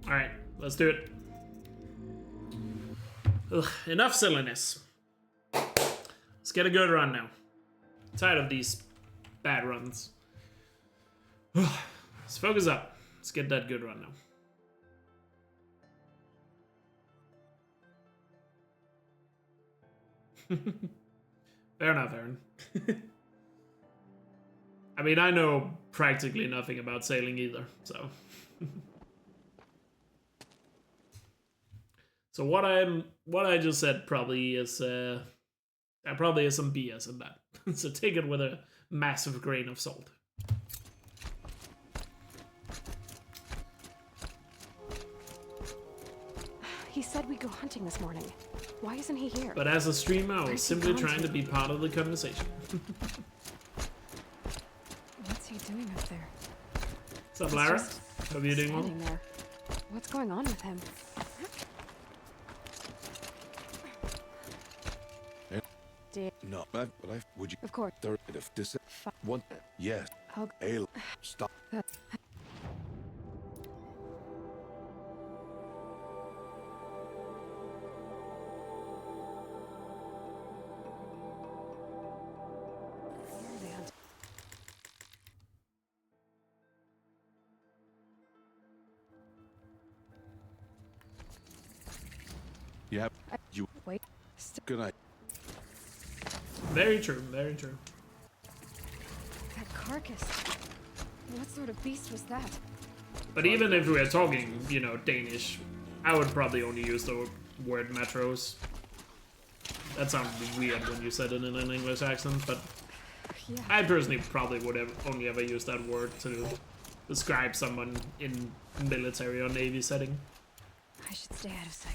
Alright, let's do it. Ugh, enough silliness. Let's get a good run now. Tired of these bad runs. Let's focus up. Let's get that good run now. Fair enough, Aaron. I mean, I know practically nothing about sailing either, so. So what I just said probably is some BS in that. So take it with a massive grain of salt. He said we'd go hunting this morning. Why isn't he here? But as a streamer, I was simply trying to be part of the conversation. What's he doing up there? What's up, Lara? Hope you're doing well. There. What's going on with him? No, but would you? Of course. Third of this one. Yes. I'll Stop. Yeah. You wait. Good night. Very true, very true. That carcass. What sort of beast was that? But even if we were talking, you know, Danish, I would probably only use the word metros. That sounded weird when you said it in an English accent, but Yeah. I personally probably would have only ever used that word to describe someone in military or navy setting. I should stay out of sight.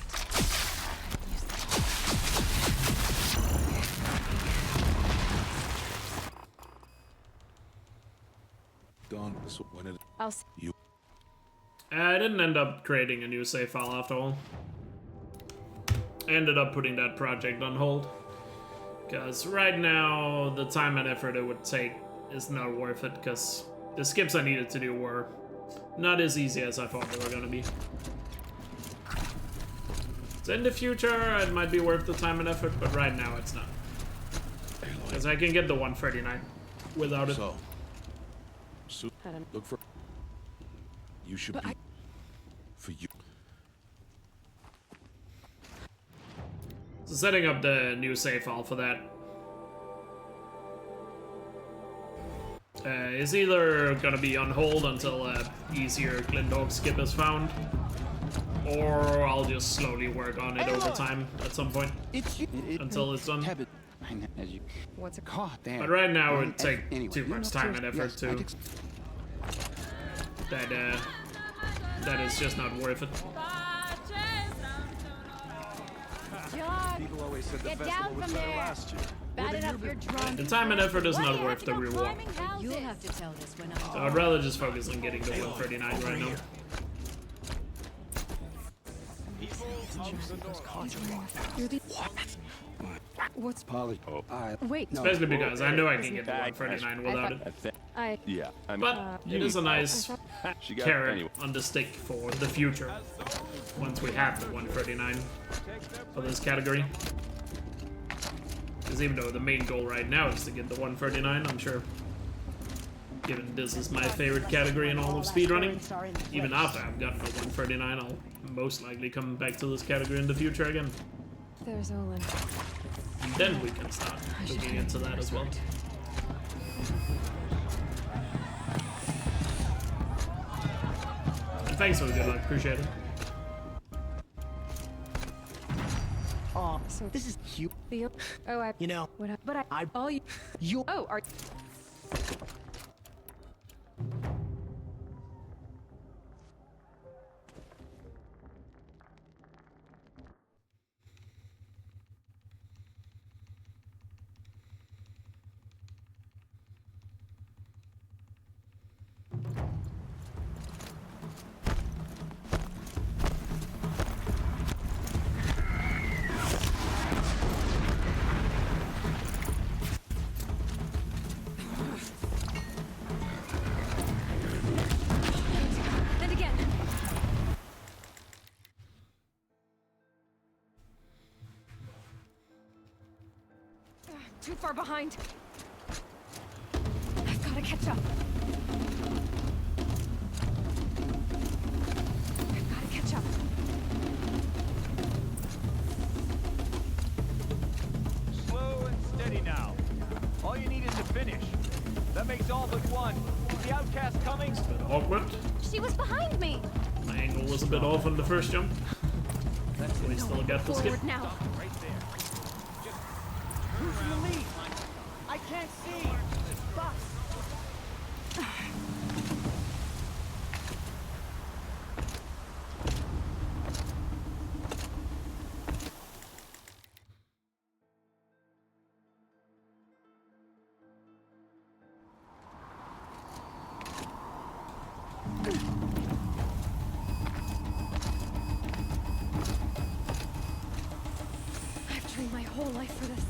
Done. So when it I'll see. you I didn't end up creating a new save file after all. I ended up putting that project on hold. Because right now, the time and effort it would take is not worth it, because the skips I needed to do were not as easy as I thought they were going to be. So in the future, it might be worth the time and effort, but right now it's not. Because I can get the 139 without it. so I don't- look for. You should But be I- for you. So setting up the new save file for that is either gonna be on hold until easier Glendog skip is found, or I'll just slowly work on it over time at some point until it's done. What's it God damn. But right now it would take Anyway, too much time and effort to that is just not worth it. John, People always said the get festival down was from better there. last year. Bad enough you're drunk. The time and effort is not worth the reward. You'll have to tell this when So I'd rather just focus on getting the 139 right now. You're the... What's... Polly. Oh. Wait, Especially because I know I can get the 139 without it. I... Yeah, I mean, But it is a nice she got carrot anyway. on the stick for the future. Once we have the 139 for this category. Because even though the main goal right now is to get the 139, I'm sure, given this is my favorite category in all of speedrunning, even after I've gotten the 139, I'll most likely come back to this category in the future again. There's Olin. And then we can start looking into that as well. And thanks for the good luck, appreciate it. Oh, So this is cute. the... Oh, I... You know, What I... But I... All you... you. Oh, are... too far behind. I've got to catch up. I've got to catch up. Slow and steady now. All you need is to finish. That makes all but one. Is the outcast coming? It's a bit awkward. She was behind me. My angle was a bit off on the first jump. That's We still get the skip. Forward now. right there. Just who's in the lead? I can't see. Fuck. I've trained my whole life for this.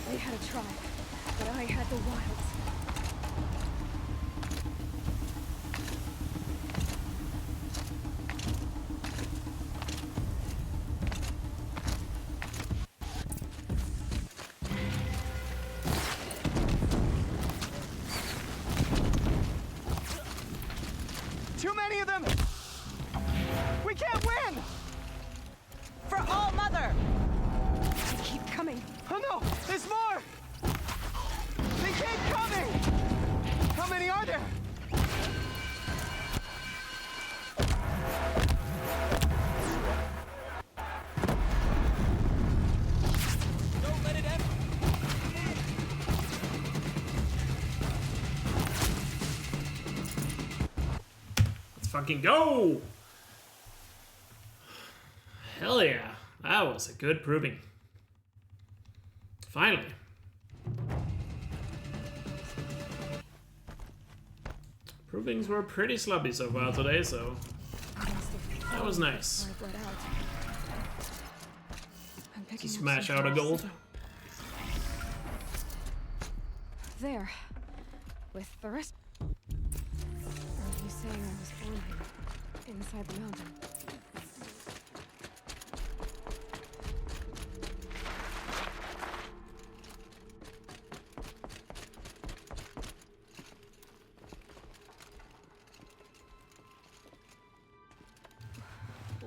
They had a tribe, but I had the wilds. Too many of them. We can't win. For All Mother! They keep coming. Oh no, there's more. They keep coming. How many are there? Don't let it end. Let's fucking go! Hell yeah. That was a good proving. Finally. Provings were pretty sloppy so far today, so that was nice. I bled out. I'm picking up Smash some out a clothes. gold. There. With the rest. Are you saying I was born here? Inside the mountain?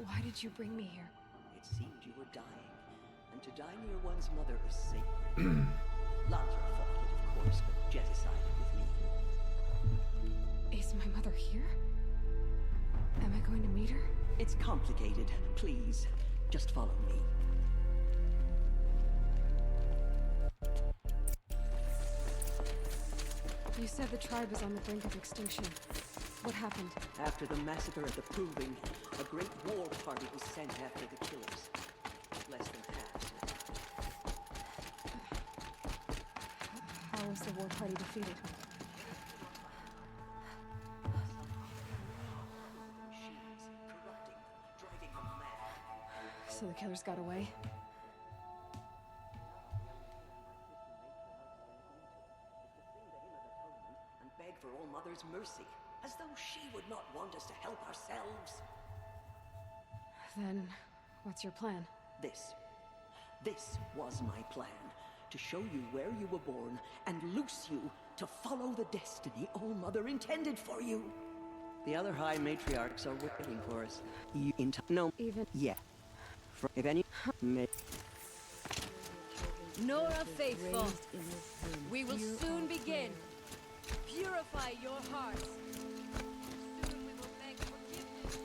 Why did you bring me here? It seemed you were dying, and to die near one's mother is sacred. Lancer fought it, of course, but Jet decided with me. Is my mother here? Am I going to meet her? It's complicated. Please, just follow me. You said the tribe is on the brink of extinction. What happened? After the massacre at the Proving, a great war party was sent after the killers. Less than half. How was the war party defeated? Machines, corrupting them, driving them mad. So the killers got away? And beg for All Mother's mercy, as though she would not want us to help ourselves. Then, what's your plan? This was my plan. To show you where you were born and loose you to follow the destiny All Mother intended for you. The other High Matriarchs are waiting for us. You no. Even... Yeah. If any... Nora faithful, we will soon begin. Purify your hearts. Soon we will beg forgiveness.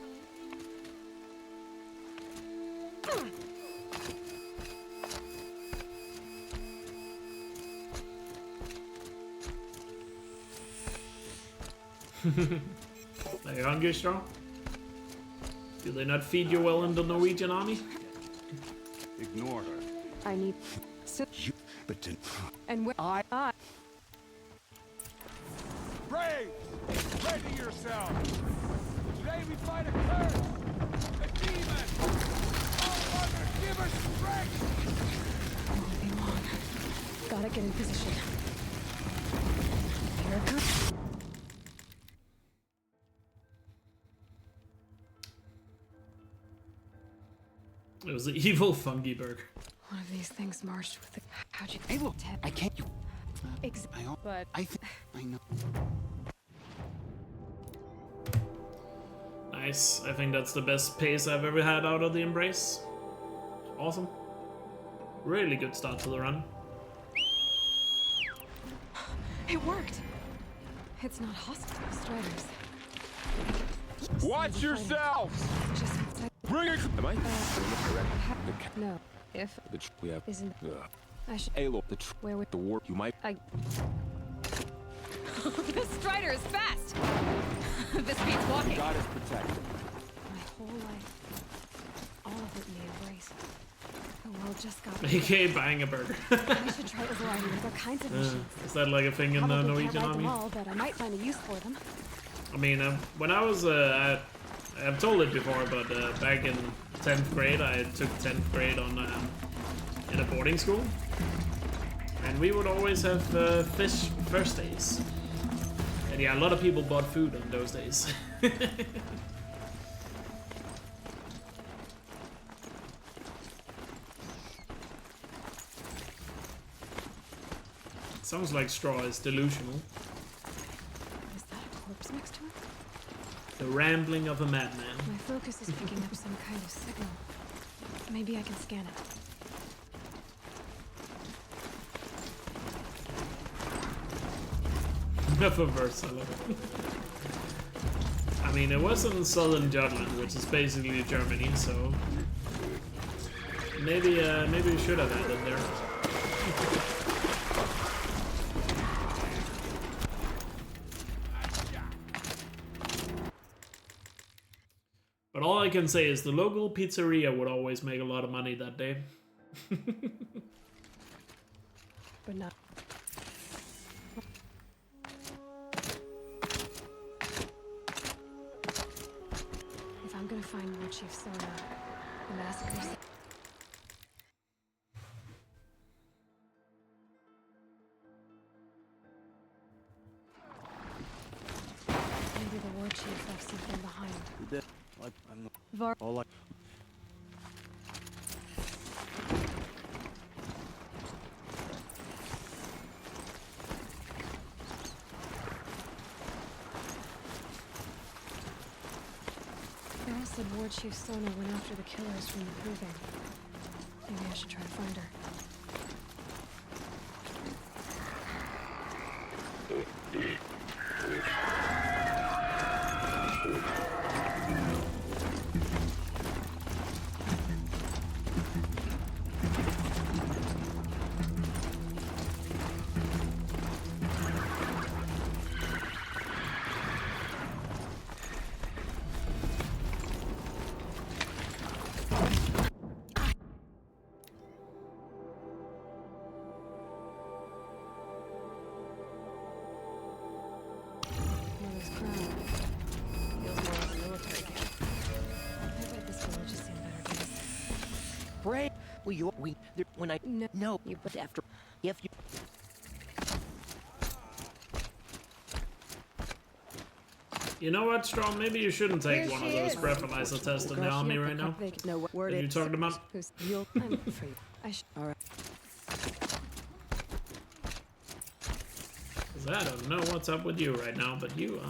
Are you hungry, Straw? Do they not feed you well in the Norwegian army? Ignore her. I need... You, but to, And where... I... Braves! Ready yourselves! Today we fight a curse! A demon! Oh, Mother, give us strength! Won't be long. Gotta get in position. Here it comes. It was the evil fungi burger. One of these things marched with the... How'd you? Hey, look, I can't. You. But I think I know. Nice. I think that's the best pace I've ever had out of the Embrace. Awesome. Really good start to the run. it worked. It's not hostile striders. Watch yourselves! Just outside. Bring it! Am I? No. If We have. isn't, I should. Halo. Where would The warp. You might. This strider is fast. This beats walking. God is protected. My whole life, all of it in the Embrace. The world just got me. AKA buying a burger. I should try overriding other kinds of machines. Is that like a thing in the Probably Norwegian can't ride them army? all, but I might find a use for them. I mean, when I was, I've told it before, but back in 10th grade, I took 10th grade on in a boarding school. And we would always have fish first days. And yeah, a lot of people bought food on those days. Sounds like straw is delusional. Is that a corpse next to it? The rambling of a madman. My focus is picking up some kind of signal. Maybe I can scan it. Enough of verse, I love it. I mean, it was in southern Jutland, which is basically Germany, so maybe we should have ended there. But all I can say is the local pizzeria would always make a lot of money that day. But not. If I'm gonna find War Chief Sona, the massacres. Maybe the War Chief left something behind. I'm Var. all like. Varl said War Chief Sona went after the killers from the Proving. Maybe I should try to find her. Mother's crown. Feels more like a military camp. I bet this village has seen better days. Bray, when I No. you but after if you You know what, Strom? Maybe you shouldn't take one of those breathalyzer tests in the army right now. No word. That you talked about. You'll. I'm afraid. I should. all right. 'Cause I don't know what's up with you right now, but you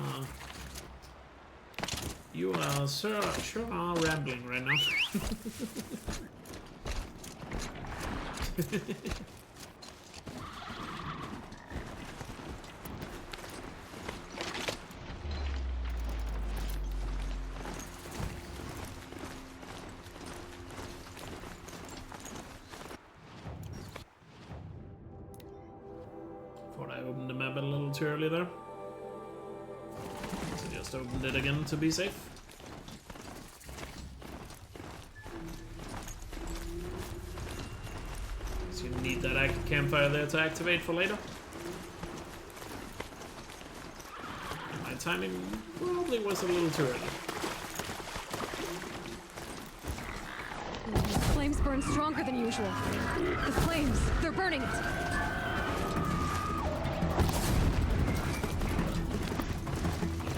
sure are rambling right now. Thought I opened the map a little too early there. So just opened it again to be safe. So you need that campfire there to activate for later. My timing probably was a little too early. The flames burn stronger than usual. The flames, they're burning it.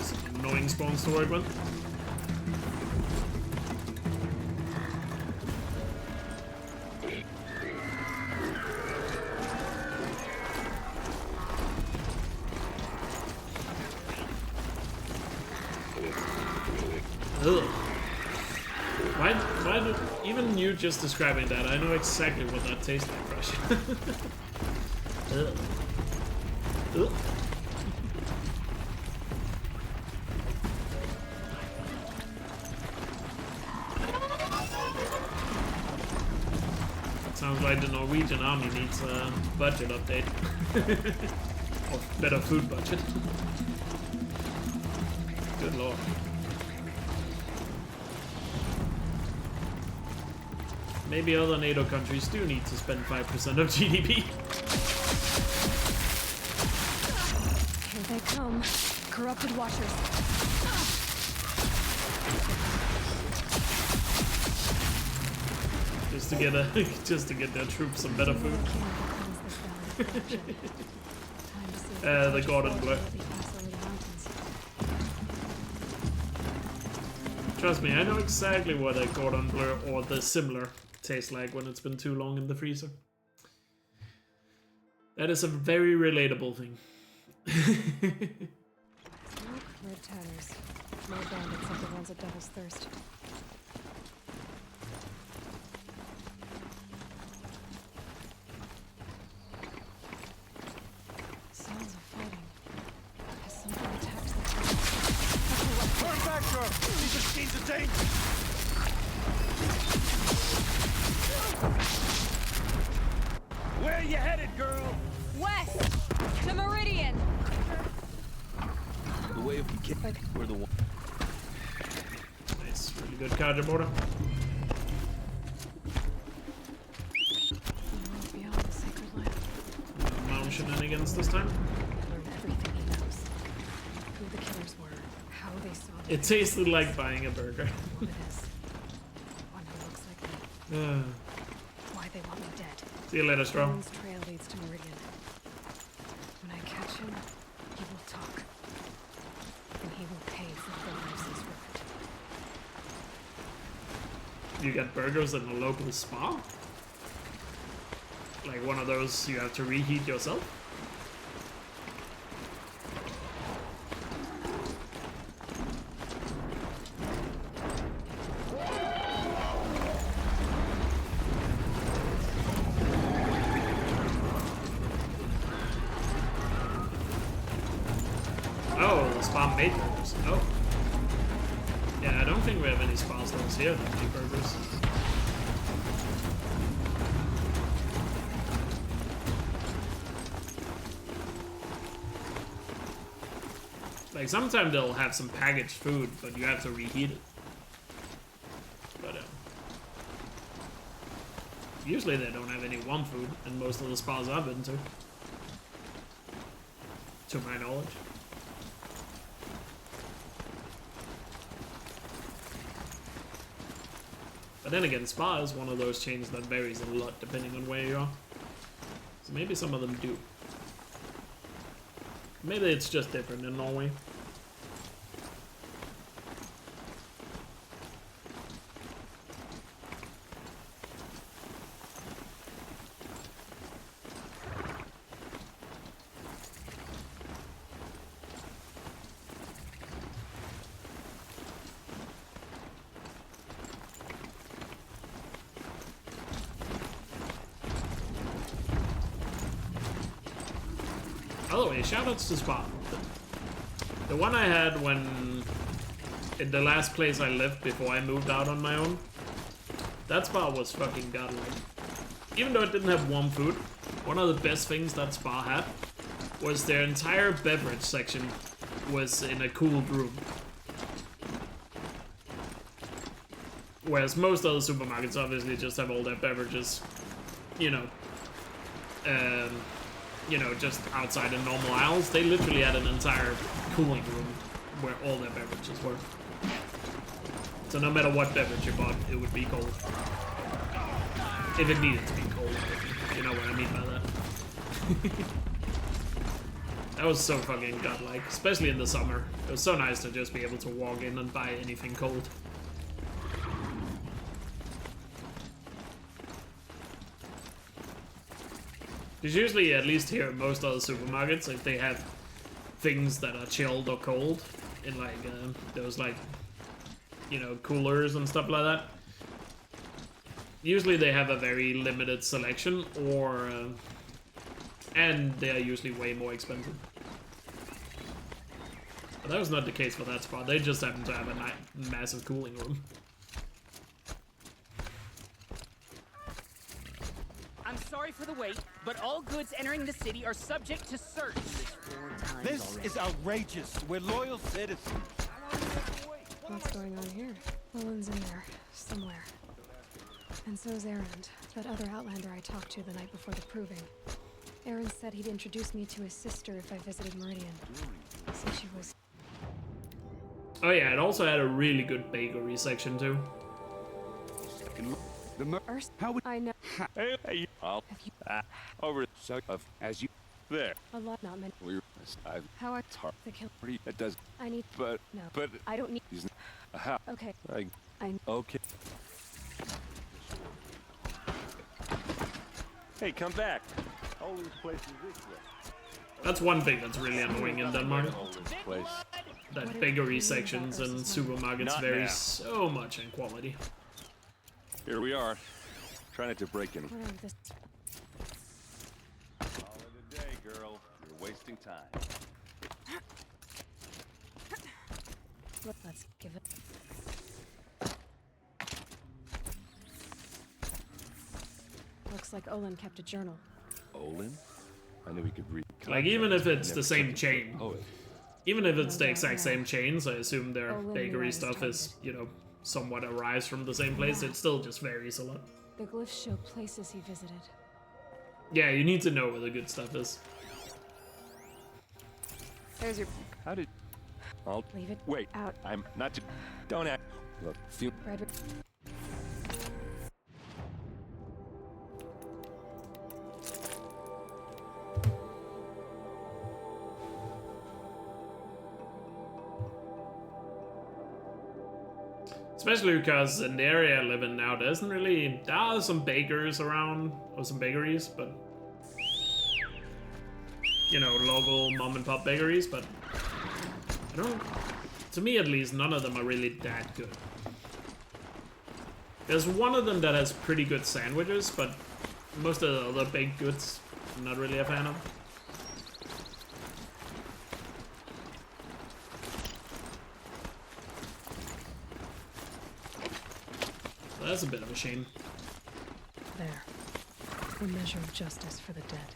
Some annoying spawns to work with. Ugh. Why do, even you just describing that, I know exactly what that tastes like, Rush. Ugh. Ugh. Sounds like the Norwegian army needs a budget update. Or better food budget. Good lord. Maybe other NATO countries do need to spend 5% of GDP. Here they come. Corrupted watchers. Just to get their troops some better food. The Gordon Bleu. Trust me, I know exactly what a Gordon Bleu or the similar tastes like when it's been too long in the freezer. That is a very relatable thing. Red tatters. No bandits like the ones at Devil's Thirst. Sounds of fighting. Has something attacked them? Turn back, sir! These are scenes of danger! Where are you headed, girl? West to Meridian. The way of the kid. We're the one. Nice, really good charger border. Beyond the sacred land. No mountain shenanigans this time. Learn everything he knows. Who the killers were, how they saw them, It tasted like buying a burger. what it is. One who looks like me. Why they want me dead. See you later, Straw. Owen's trail leads to Meridian. When I catch him, he will talk. And he will pay for the lives he's ruined. You get burgers in a local spa? Like one of those you have to reheat yourself? Oh, the spa made burgers. Oh. Yeah, I don't think we have any spa stores here that make burgers. Like, sometimes they'll have some packaged food, but you have to reheat it. But, usually they don't have any warm food in most of the spas I've been to. To my knowledge. But then again, spa is one of those chains that varies a lot depending on where you are. So maybe some of them do. Maybe it's just different in Norway. By the way, shoutouts to Spa. The one I had when in the last place I lived before I moved out on my own, that spa was fucking godlike. Even though it didn't have warm food, one of the best things that spa had was their entire beverage section was in a cooled room. Whereas most other supermarkets obviously just have all their beverages, you know, just outside in normal aisles. They literally had an entire cooling room where all their beverages were. So no matter what beverage you bought, it would be cold. If it needed to be cold, if you know what I mean by that. That was so fucking godlike, especially in the summer. It was so nice to just be able to walk in and buy anything cold. Because usually, at least here, most other supermarkets, like, they have things that are chilled or cold in, like, those, like, you know, coolers and stuff like that. Usually they have a very limited selection, or and they are usually way more expensive. But that was not the case for that spot. They just happen to have a massive cooling room. I'm sorry for the wait, but all goods entering the city are subject to search. This is outrageous. We're loyal citizens. What's going on here? Owen's in there, somewhere. And so's Aaron, that other Outlander I talked to the night before the proving. Aaron said he'd introduce me to his sister if I visited Meridian. So she was... Oh yeah, it also had a really good bakery section too. How would I know. Hey, I'll over so of as you there. A lot, not many. We're I've How I... hard. The kill... That does, I need... but No. but I don't need... he's how Okay. I I... okay. Hey, come back. All these places this way. That's one thing that's really annoying in Denmark. All this place. That bakery sections and supermarkets Not vary now. so much in quality. Here we are. Trying not to break in. Whatever this... Call it a day, girl. You're wasting time. Let's give it... Looks like Olin kept a journal. Olin? I knew he could read. Like, even if it's Never the same took it. chain. Oh, Even if it's the Yeah, exact yeah. same chains, I assume their Olin bakery was stuff is, targeted. you know, somewhat arrives from the same place. Yeah. It still just varies a lot. The glyphs show places he visited. Yeah, you need to know where the good stuff is. There's your... how did? I'll Leave it wait. out. I'm not to. Don't act. Look, feel. Frederick... Especially because in the area I live in now, there isn't really... There are some bakers around, or some bakeries, but... You know, local mom-and-pop bakeries, but... I don't... To me, at least, none of them are really that good. There's one of them that has pretty good sandwiches, but most of the other baked goods, I'm not really a fan of. So that's a bit of a shame. There. A measure of justice for the dead.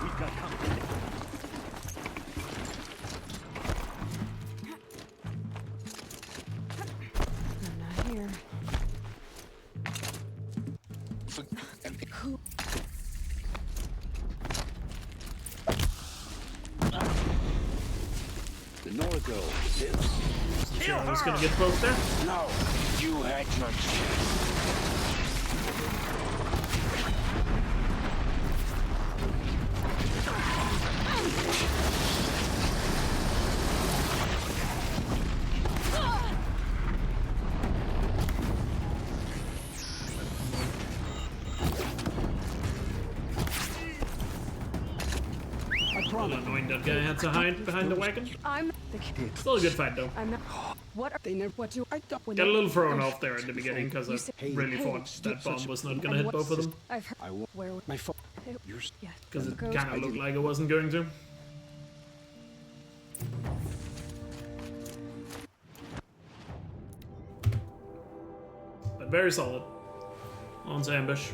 We've got company. I'm not here. Who? the Norgo. Sure, I was gonna get poked there. No, you had your chance. A little annoying that guy had to hide behind the wagon. I'm the kid. Still a good fight though. I'm not... What are... They never... What do I... Don't... Got a little thrown off there at the beginning because I You say- really hey, thought that bomb was not gonna And hit both of them. I've heard... I will. Where... My phone. Yours? Yeah. Because it Goes- kind of looked like it wasn't going to. But very solid. On to ambush.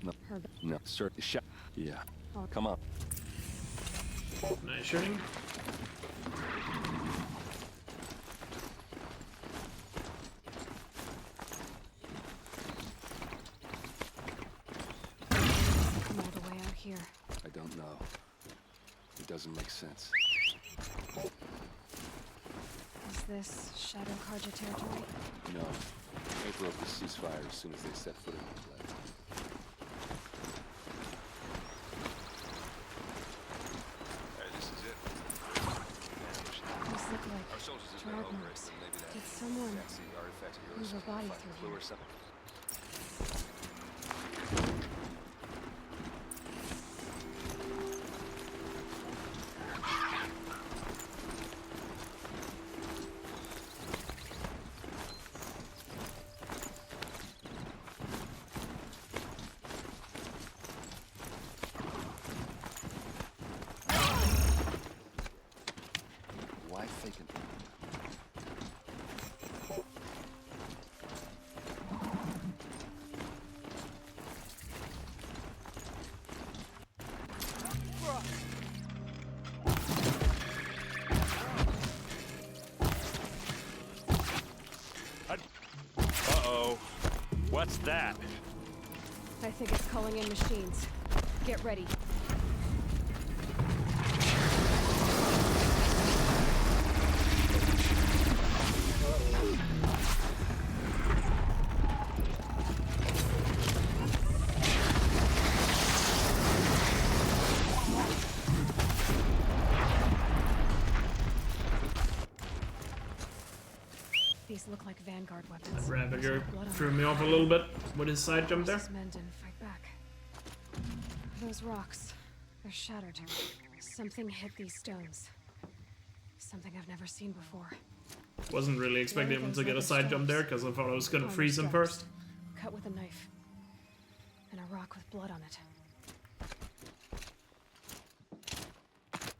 tell me her. No, sir. Yeah. Come on. Nice shooting. Come all the way out here. I don't know. It doesn't make sense. Is this Shadow Karja territory? No. They broke the ceasefire as soon as they set foot in the place. This is it. These look like drag marks. Did someone move a body through here? Why fake it? Uh-oh. What's that? I think it's calling in machines. Get ready. These look like Vanguard weapons. Ravager threw me off a little bit with his side jump there. These men didn't fight back. Those rocks, they're shattered. Something hit these stones. Something I've never seen before. Wasn't really expecting him to get a side jump there because I thought I was gonna freeze him first. Cut with a knife. And a rock with blood on it.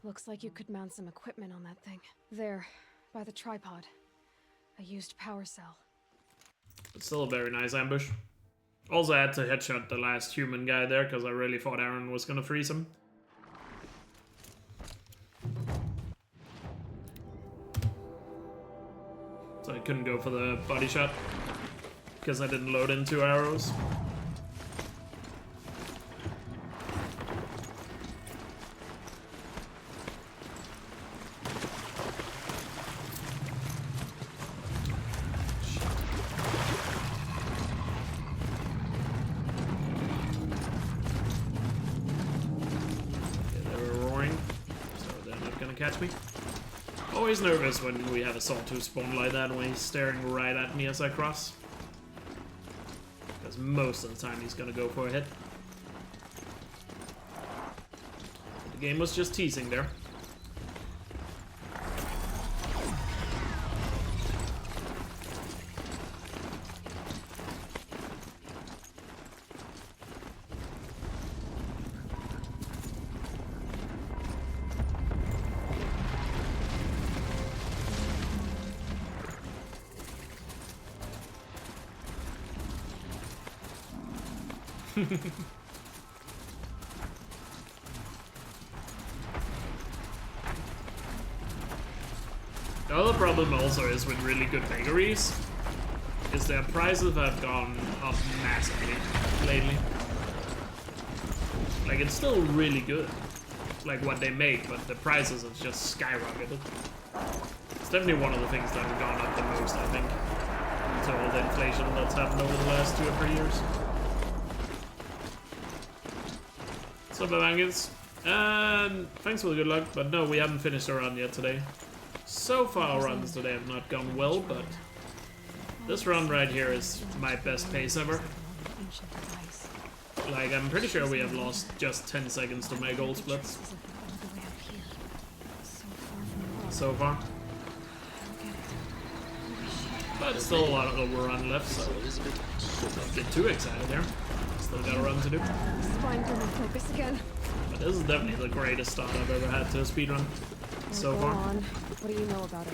Looks like you could mount some equipment on that thing. There, by the tripod. A used power cell. It's still a very nice ambush. Also, I had to headshot the last human guy there because I really thought Aaron was gonna freeze him. So I couldn't go for the body shot because I didn't load in 2 arrows. Catch me. Always nervous when we have a Sawtooth spawn like that when he's staring right at me as I cross. Because most of the time he's gonna go for a hit. The game was just teasing there. The other problem also is with really good bakeries is their prices have gone up massively lately. Like, it's still really good, like what they make, but the prices have just skyrocketed. It's definitely one of the things that have gone up the most, I think, due to all the inflation that's happened over the last 2 or 3 years. What's up, Evangels? Thanks for the good luck, but no, we haven't finished our run yet today. So far, our runs today have not gone well, but this run right here is my best pace ever. Like, I'm pretty sure we have lost just 10 seconds to my gold splits. So far. But still a lot of overrun left, so don't get too excited there. Still got a run to do. Focus again. But this is definitely the greatest start I've ever had to a speedrun so far. What do you know about it?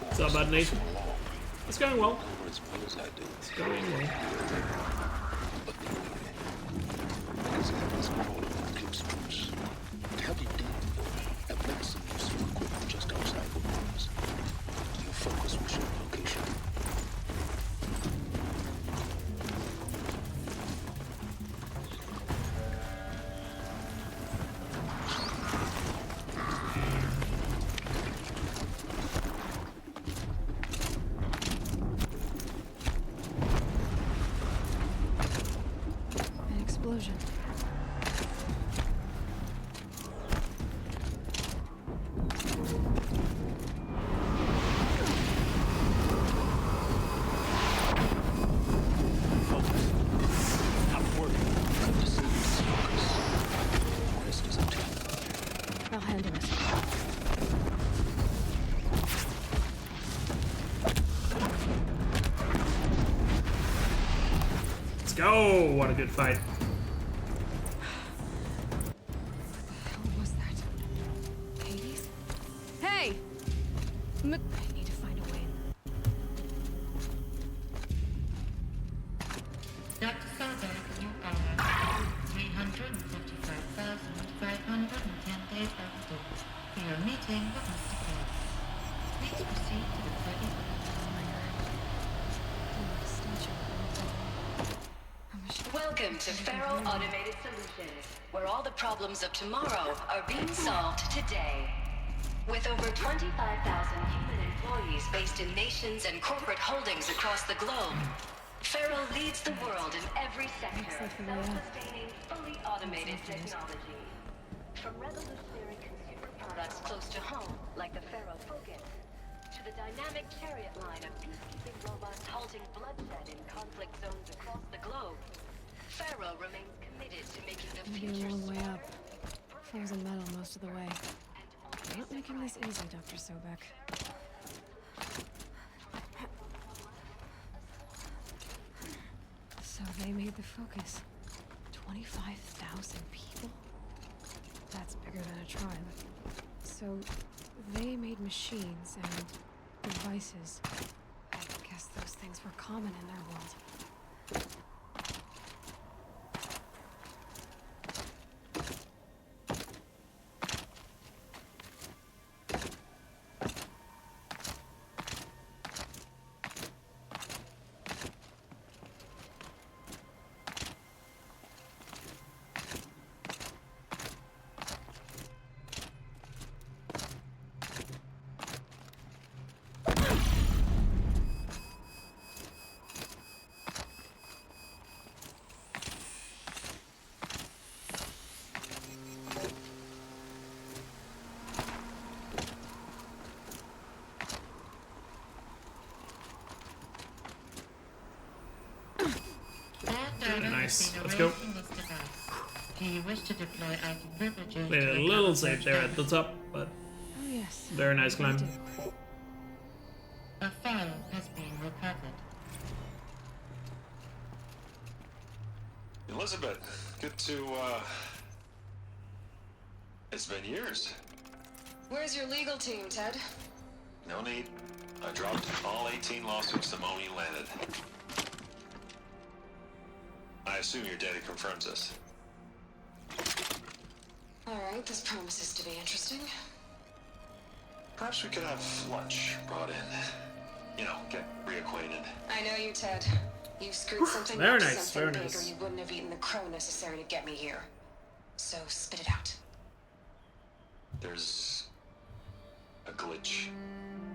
What's up, Bad Nation? It's going well. It's going well. His enemies crawled over close quarters. To help you deal with them, I've left some useful equipment just outside the walls. Your focus will show the location. An explosion. I'll handle it. Let's go! What a good fight. What was that? Hades? Hey! I need to find a way. Dr. Saga, you are 355,510 days overdue for your meeting with Mr. Cole. Please proceed to the 30th. Welcome to Feral Automated Solutions, where all the problems of tomorrow are being solved today. With over 25,000 human employees based in nations and corporate holdings across the globe, Feral leads the world in every sector of self-sustaining, fully automated technology. From revolutionary consumer products close to home, like the Feral Focus, to the dynamic chariot line of peacekeeping robots halting bloodshed in conflict zones across the globe, Feral remains committed to making the Maybe a future long way up. Frozen metal most of the way. Not making this easy, Dr. Sobek. So they made the Focus. 25,000 people? That's bigger than a tribe. So they made machines and devices. I guess those things were common in their world. Nice. Let's go. Do you wish to deploy our privileges? Played a little safe there at the top, but Oh yes. very nice climb. A file has been recovered. Elizabeth, good to, it's been years. Where's your legal team, Ted? No need. I dropped all 18 lawsuits the moment you landed. I assume your daddy confirms this. Alright, this promises to be interesting. Perhaps we could have lunch brought in. You know, get reacquainted. I know you, Ted. You screwed something Very up to nice, something very big, nice. or you wouldn't have eaten the crow necessary to get me here. So spit it out. There's a glitch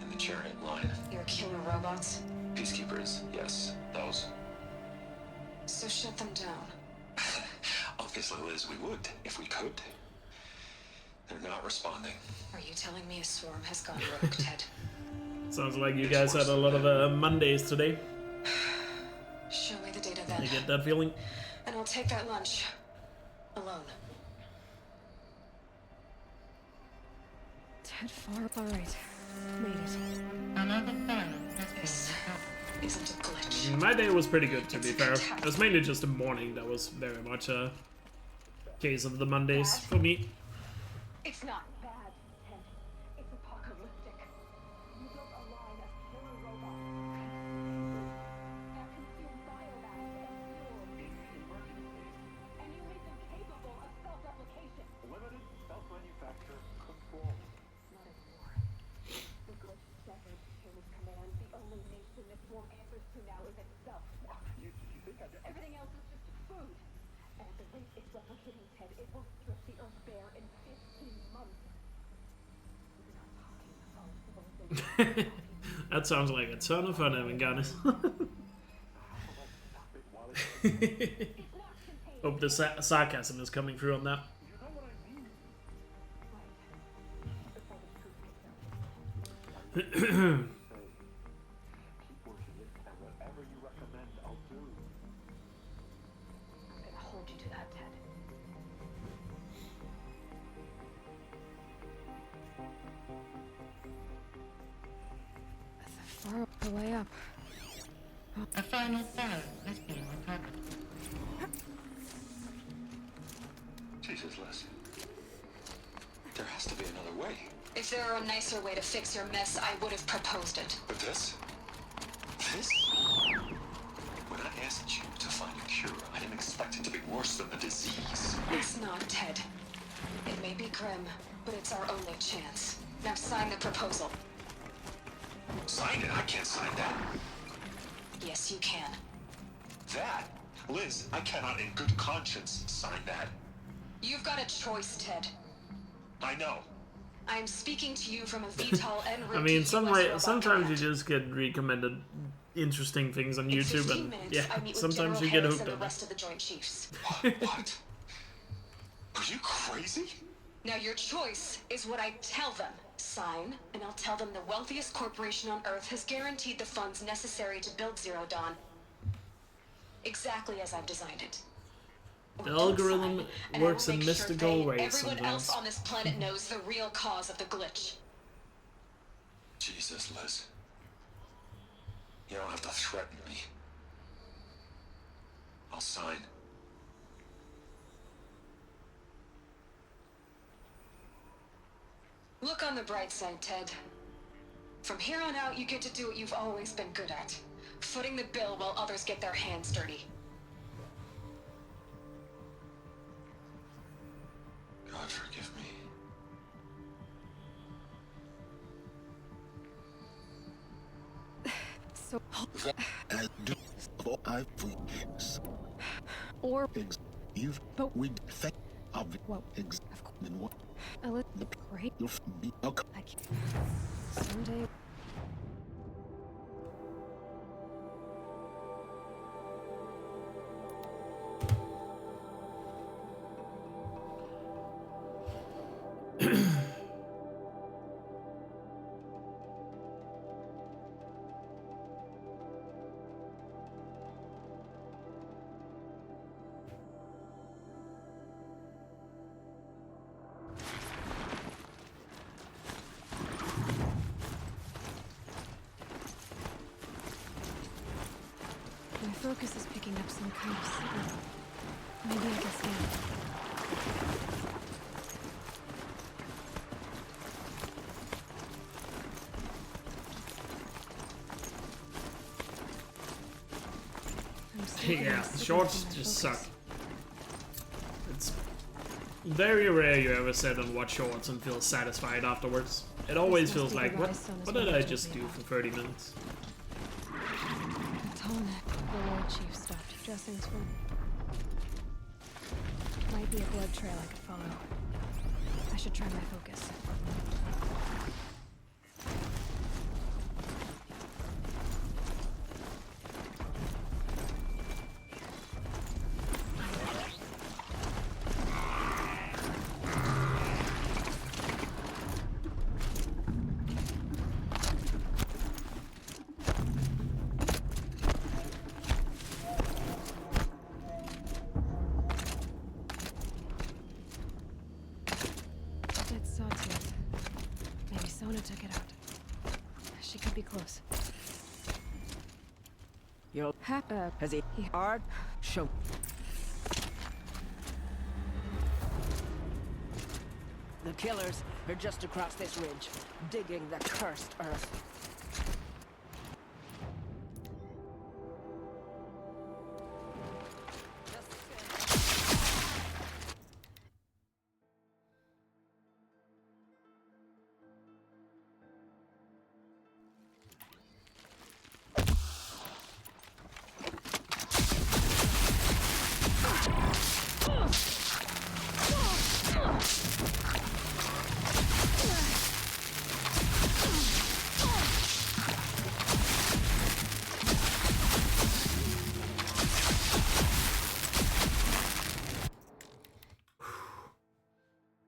in the chariot line. You're killing robots, Peacekeepers, yes, those. so shut them down. Obviously, Liz, we would, if we could. They're not responding. Are you telling me a swarm has gone rogue, Ted? Sounds like you guys had a lot of Mondays today. Show me the data then. You get that feeling? And I'll take that lunch. Alone. Ted far. Alright. Made it. Another file has been This recovered. isn't a glitch. My day was pretty good, to be fair. It was mainly just the morning that was very much a case of the Mondays for me. It's not bad, Ted. It's apocalyptic. You built a line of killer robots that consume biomass and fuel in emergencies. And you made them That sounds like a ton of fun, Evan Gannis. Hope the sarcasm is coming through on that. Far way up. A final throw has been recovered. Jesus, Liz. There has to be another way. If there were a nicer way to fix your mess, I would have proposed it. But this? This? When I asked you to find a cure, I didn't expect it to be worse than the disease. It's not, Ted. It may be grim, but it's our only chance. Now sign the proposal. Sign it? I can't sign that. Yes, you can. That? Liz, I cannot in good conscience sign that. You've got a choice, Ted. I know. I'm speaking to you from a VTOL en route I mean, to sometimes you just get recommended interesting things on YouTube, and minutes, yeah, I meet with sometimes General you get Harris hooked and on the it. rest of the Joint Chiefs. What? Are you crazy? Now your choice is what I tell them. Sign, and I'll tell them the wealthiest corporation on Earth has guaranteed the funds necessary to build Zero Dawn. Exactly as I've designed it. The algorithm Sign, and works I will in make mystical sure ways everyone sometimes. else on this planet knows the real cause of the glitch. Jesus, Liz. You don't have to threaten me. I'll sign. Look on the bright side, Ted. From here on out, you get to do what you've always been good at. Footing the bill while others get their hands dirty. God forgive me. So I do. I forget. or You've but we think of well, ex and what a little great. you'll be okay. I can't. Someday. My focus is picking up some kind of signal. Maybe I can stand. I'm still getting Yeah, a signal shorts from my just focus. suck. It's very rare you ever sit and watch shorts and feel satisfied afterwards. It always must feels be the like, rise sun is what what did they I told just me do about. for 30 minutes? Telling it, the Lord Chief stopped dressing as well. Might be a blood trail I could follow. I should try my focus. Dead sawtooth. Maybe Sona took it out. She could be close. Yo, has he hard? Show. The killers are just across this ridge, digging the cursed earth.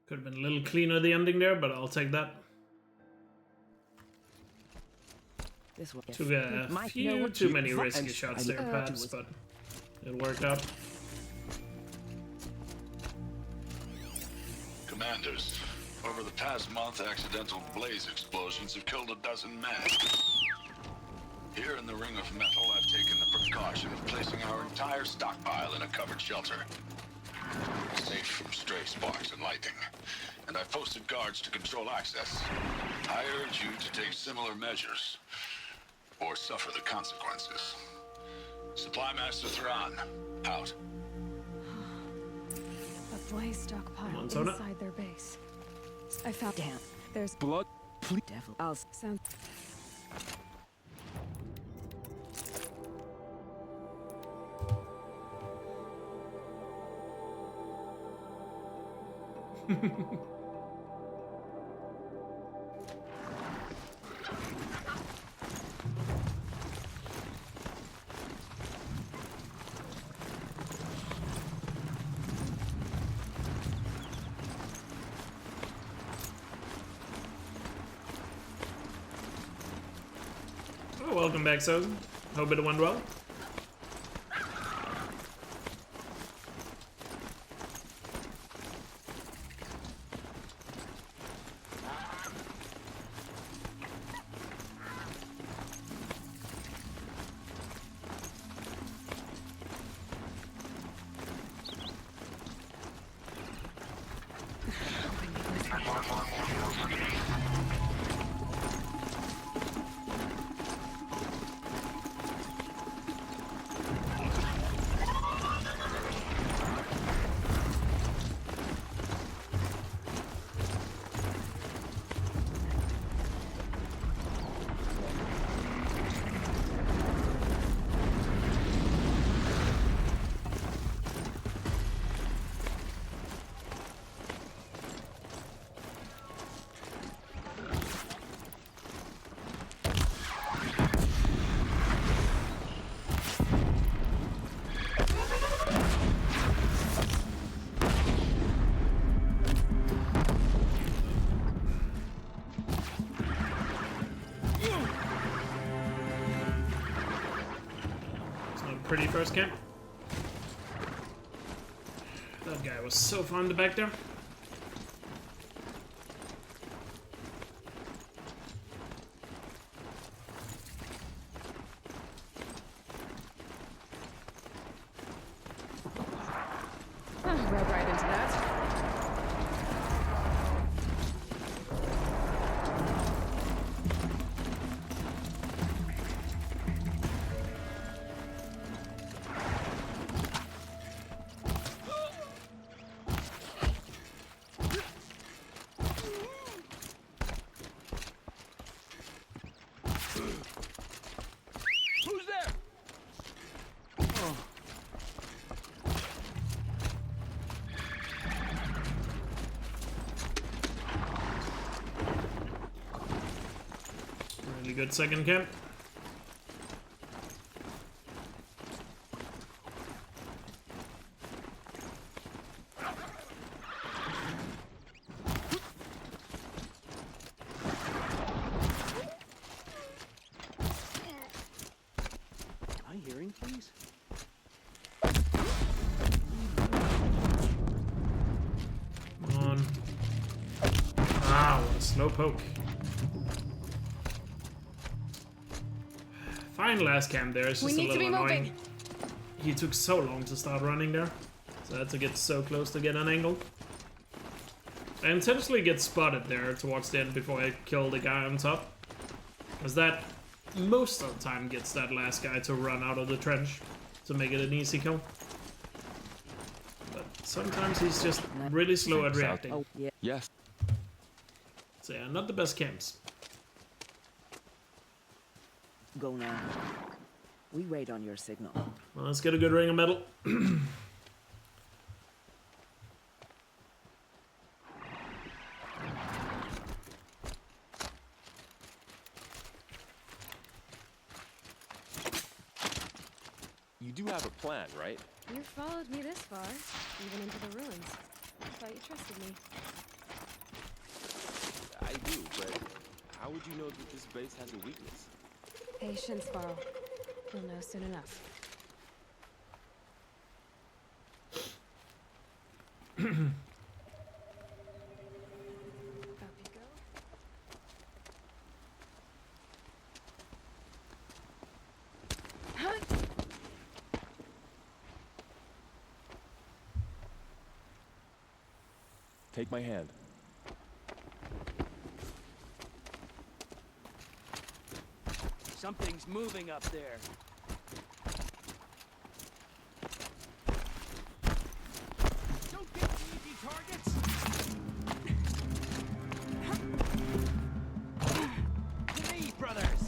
Could have been a little cleaner the ending there, but I'll take that. This will Took a few too many risky shots there, perhaps, but it worked out. Commanders, over the past month, accidental blaze explosions have killed 12 men. Here in the Ring of Metal, I've taken the precaution of placing our entire stockpile in a covered shelter, safe from stray sparks and lightning. And I've posted guards to control access. I urge you to take similar measures, or suffer the consequences. Supply Master Thrawn, out. A blaze stockpile inside their base. I found. Damn. There's blood. Devil. I'll sound. Oh, welcome back, so hope it went well. Pretty first camp. That guy was so fun to back there. Rode right into that. Really good second camp. Am I hearing things? Come on. Ah, what a slow poke. Fine last camp there, it's just a little annoying. He took so long to start running there, so I had to get so close to get an angle. I intentionally get spotted there towards the end before I kill the guy on top, because that most of the time gets that last guy to run out of the trench to make it an easy kill. But sometimes he's just really slow at reacting. Oh, yeah. Yes. So yeah, not the best camps. Go now. We wait on your signal. Well, let's get a good ring of metal. You do have a plan, right? You followed me this far, even into the ruins. I thought you trusted me. do, but how would you know that this base has a weakness? Patience, Varl. You'll know soon enough. Up you go. Take my hand. Something's moving up there. Don't get easy targets. To me, brothers.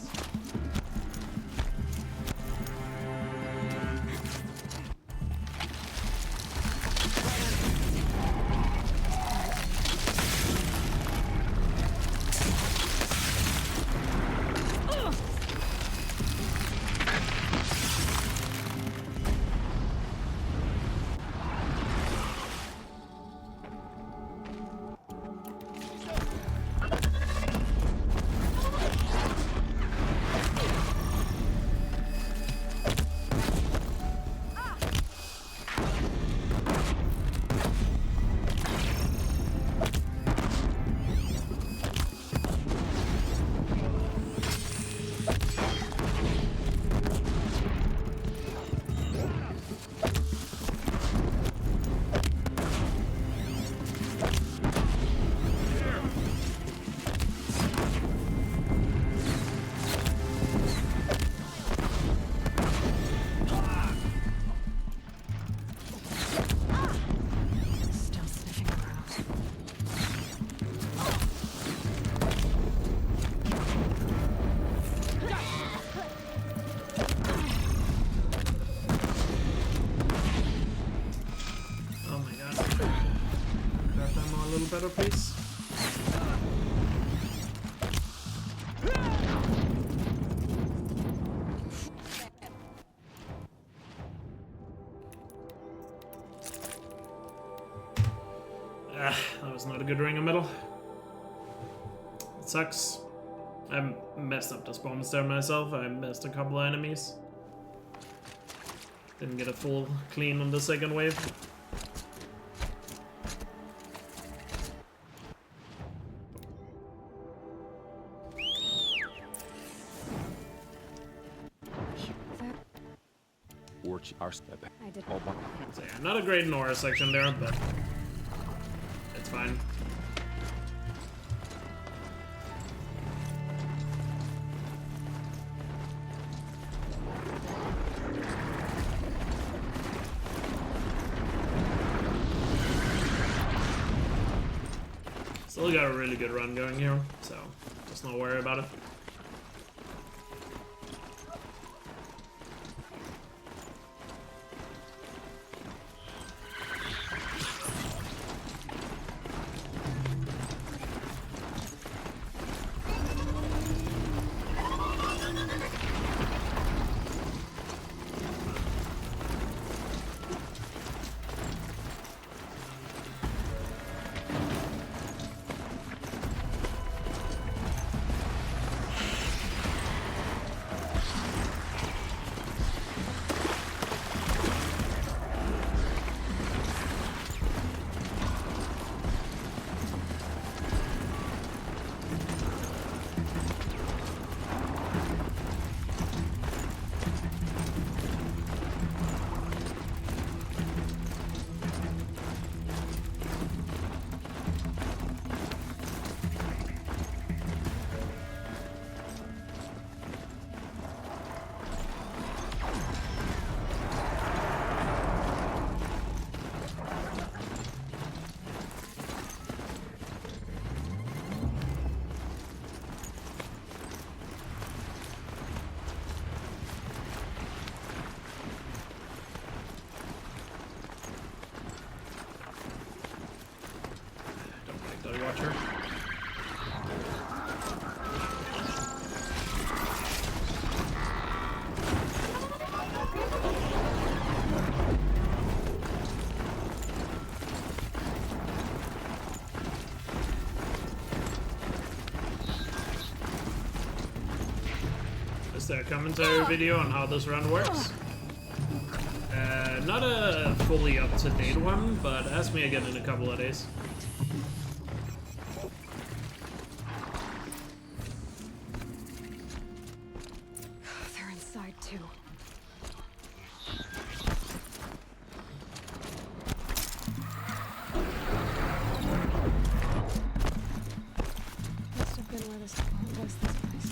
Better, please. That was not a good ring of metal. It sucks. I messed up the spawn stair myself. I missed a couple of enemies. Didn't get a full clean on the second wave. Our step. I did. Oh, So yeah, not a great Nora section there, but it's fine. Still got a really good run going here, so just not worry about it. Watcher. released a commentary video on how this run works. Not a fully up-to-date one, but ask me again in a couple of days. They're inside too. Must have been where this spot was this place.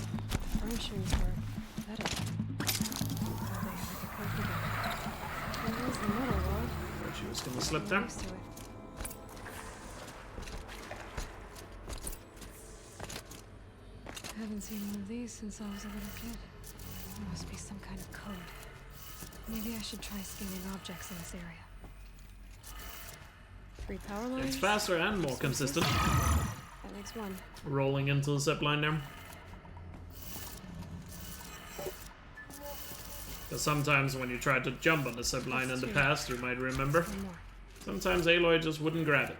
Furnishings were better. How they ever get comfortable. Where is the middle wall? Thought she was gonna slip there. Used to it. I haven't seen one of these since I was a little kid. There must be some kind of code. Maybe I should try scanning objects in this area. 3 power lines. It's faster and more consistent. That makes 1. Rolling into the zip line there. Because sometimes when you tried to jump on the zip line in the past, you might remember, sometimes Aloy just wouldn't grab it.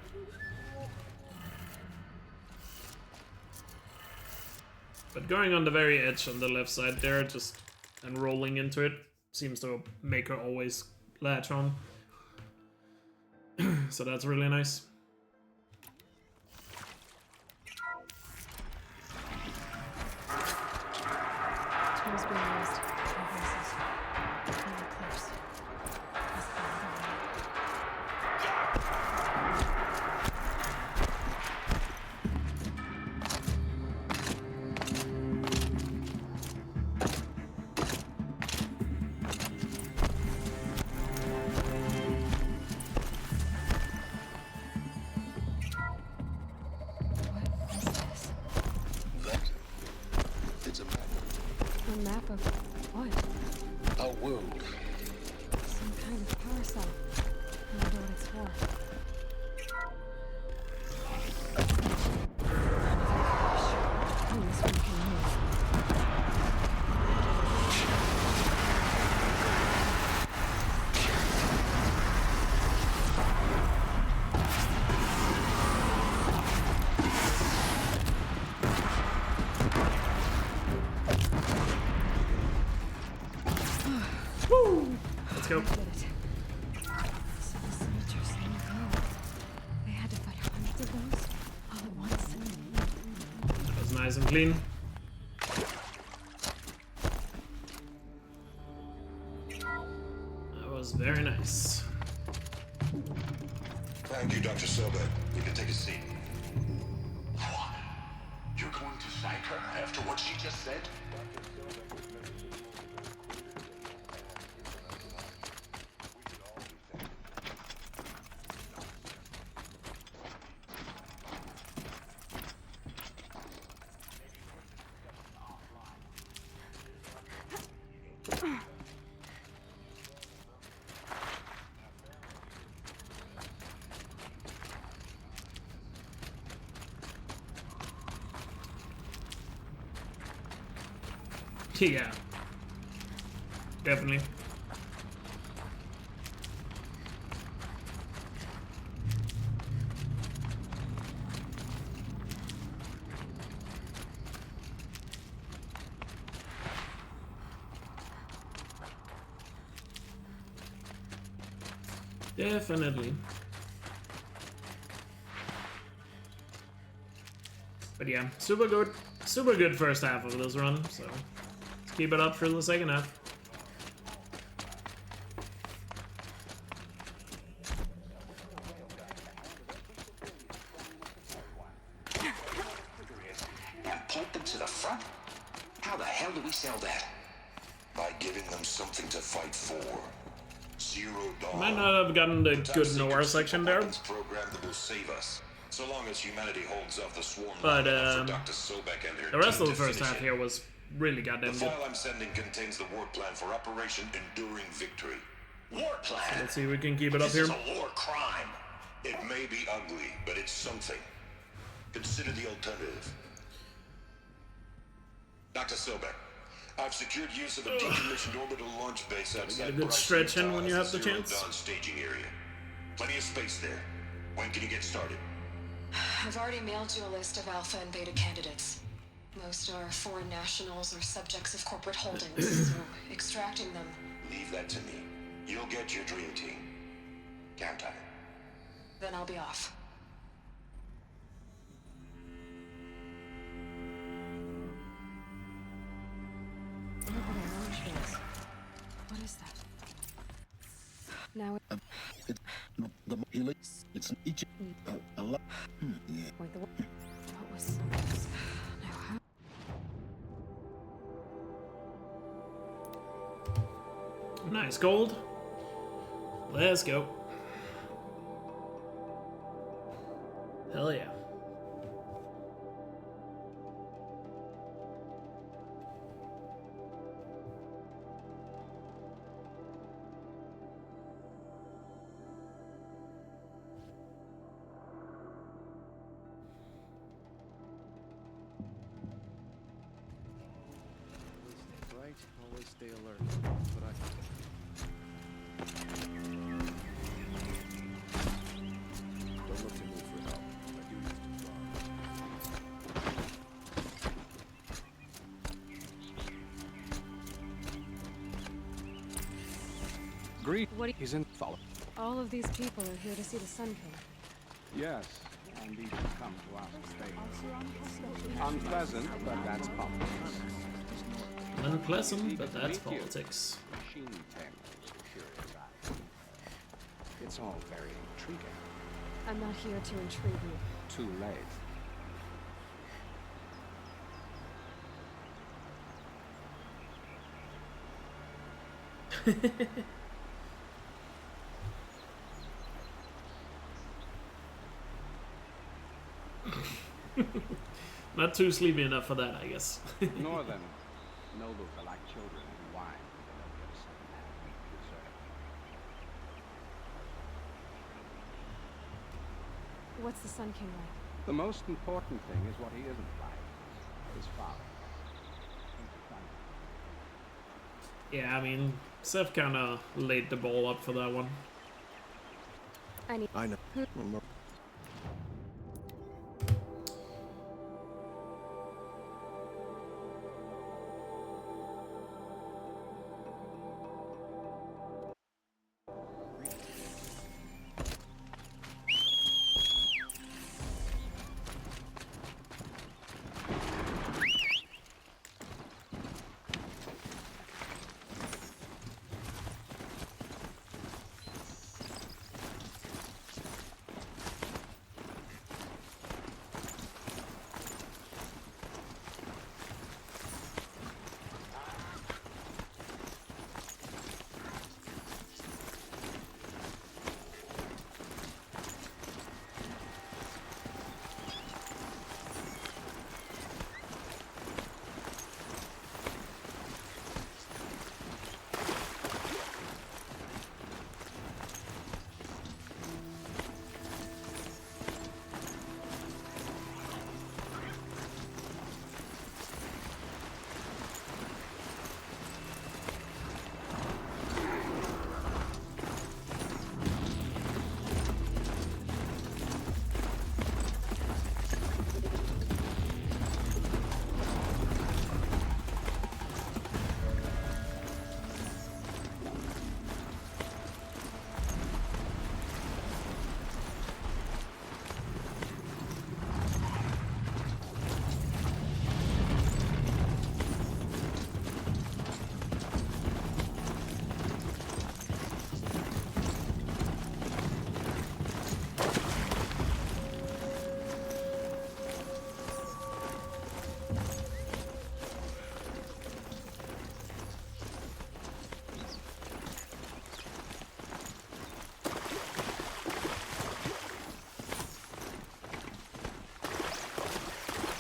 But going on the very edge on the left side there, just and rolling into it, seems to make her always latch on. So that's really nice. Tools being used. Devices. Really close. Must be another way. It's a map. A map of what? A world. Some kind of power cell. I wonder what it's for. Oh, this one can move. Let's go. So the soldiers in the road. They had to fight hundreds of those all at once. That was nice and clean. That was very nice. Thank you, Dr. Sobek. You can take a seat. What? You're going to thank her after what she just said? Yeah. Definitely. Definitely. But yeah, super good first half of this run, so let's keep it up for the second half. And point them to the front? How the hell do we sell that? By giving them something to fight for. $0. Might not have gotten the good Noir section there. Program that will save us. So long as humanity holds off the swarm. But Dr. Sobek and the rest of the first half here was really goddamn the good. file I'm sending contains the war plan for Operation Enduring Victory. War plan? Let's see if we can keep it up This here. is a war crime. It may be ugly, but it's something. Consider the alternative. Dr. Sobek, I've secured use of a decommissioned orbital launch base outside. Get a good stretch in when you have the chance. Dawn staging area. Plenty of space there. When can you get started? I've already mailed you a list of Alpha and Beta candidates. Most are foreign nationals or subjects of corporate holdings, so extracting them. Leave that to me. You'll get your dream team. Count on it. Then I'll be off. What is that? Now It's not the helix. It's each a lot. Yeah. Wait, what was now how? Nice gold. Let's go. Hell yeah. Right, always stay alert. That's what I think. Don't look to move for help. My duty's too far. Greet. He's in. Follow. All of these people are here to see the Sun King. Yes, and these come to us to stay. Unpleasant, but that's politics. Unpleasant, but that's politics. Machine tamers with curious eyes. It's all very intriguing. I'm not here to intrigue you. Too late. Not too sleepy enough for that, I guess. Northern nobles are like children in wine. They don't get a second-hand dessert. What's the Sun King like? The most important thing is what he isn't like. His father. Yeah, I mean, Seth kind of laid the ball up for that one. I know.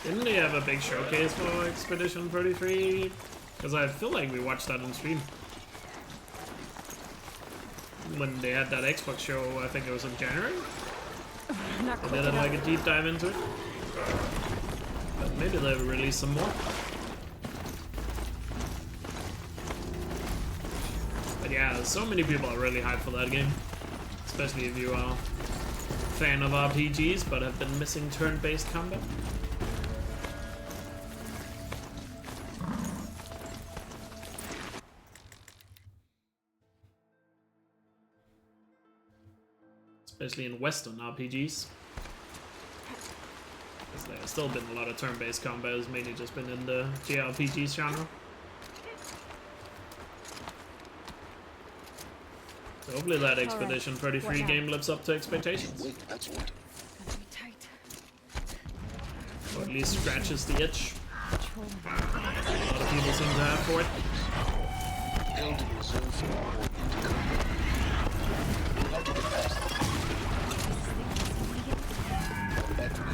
Didn't they have a big showcase for Expedition 33? Because I feel like we watched that on stream. When they had that Xbox show, I think it was in January. They did like a deep dive into it. But maybe they'll release some more. But yeah, so many people are really hyped for that game. Especially if you are a fan of RPGs but have been missing turn-based combat. especially in Western RPGs. Because there's still been a lot of turn-based combos, mainly just been in the JRPG genre. So hopefully that Expedition 33 game lives up to expectations. Wait, that's what. Or at least scratches the itch a lot of people seem to have for it. Held in reserve for more We'll have to get past them. Back to me.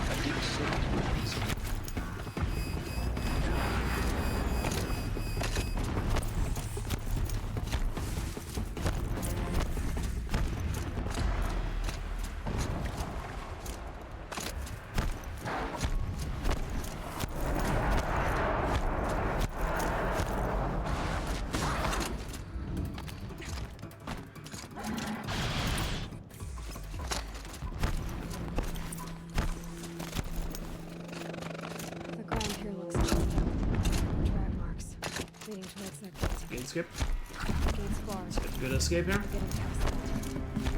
I didn't say it. Skip. Let's get a good escape here.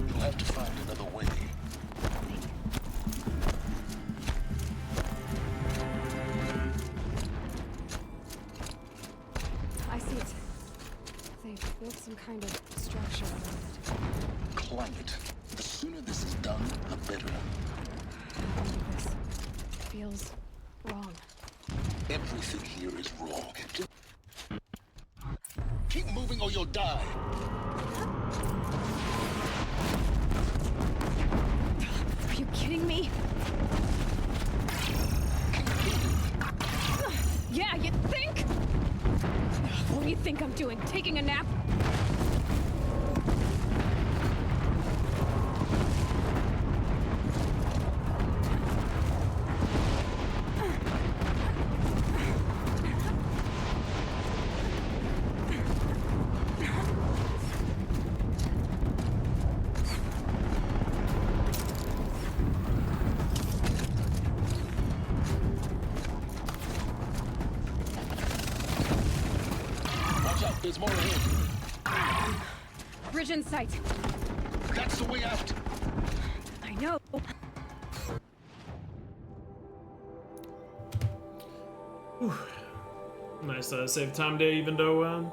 You'll have to find another way. I see it. They've built some kind of structure around it. Climb it. The sooner this is done, the better. This feels wrong. Everything here is wrong. Keep moving or you'll die. Are you kidding me? Yeah, you think? What do you think I'm doing? Taking a nap? There's more ahead. Bridge in sight. That's the way out. I know. Whew. Nice save time there, even though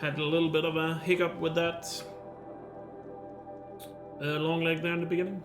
had a little bit of a hiccup with that long leg there in the beginning.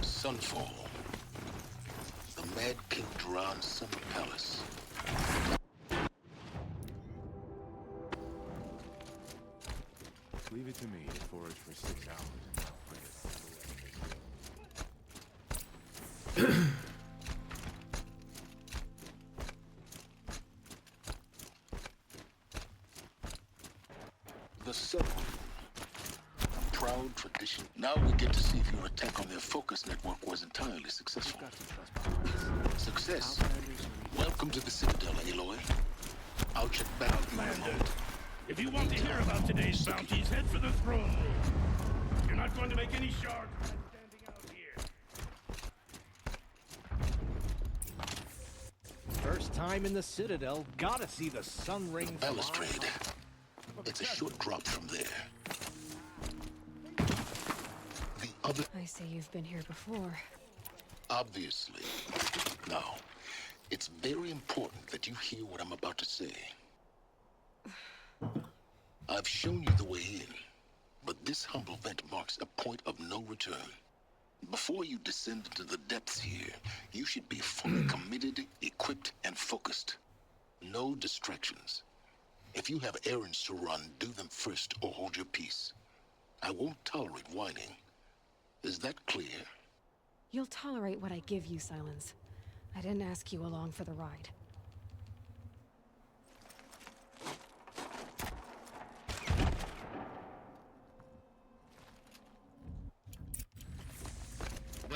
Sunfall. The Mad King Duran's summer palace. Leave it to me to forage for 6 hours. The Southern. A proud tradition. Now we get to see if your attack on their focus network was entirely successful. Success. Welcome to the Citadel, Aloy. I'll check back with you in a moment. If you want to hear about today's bounties, head for the throne room. You're not going to make any shards standing out here. First time in the Citadel, gotta see the sun ring balustrade. It's a short drop from there. The other... I see you've been here before. Obviously. Now, it's very important that you hear what I'm about to say. I've shown you the way in, but this humble vent marks a point of no return. Before you descend into the depths here, you should be fully committed, equipped, and focused. No distractions. If you have errands to run, do them first or hold your peace. I won't tolerate whining. Is that clear? You'll tolerate what I give you, Silence. I didn't ask you along for the ride.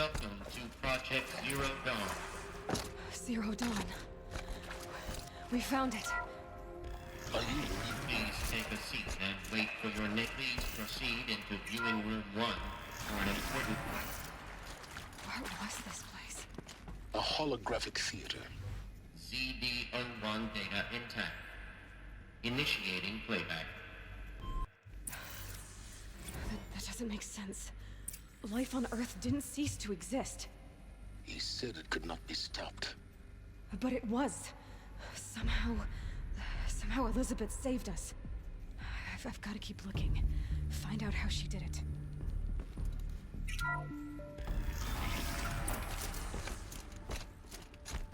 Welcome to Project Zero Dawn. Zero Dawn. We found it. Will you please take a seat and wait for your next? Please proceed into viewing room 1 for an important... What was this place? A holographic theater. ZB-01 data intact. Initiating playback. That doesn't make sense. Life on Earth didn't cease to exist. He said it could not be stopped. But it was. Somehow Elizabeth saved us. I've got to keep looking. Find out how she did it.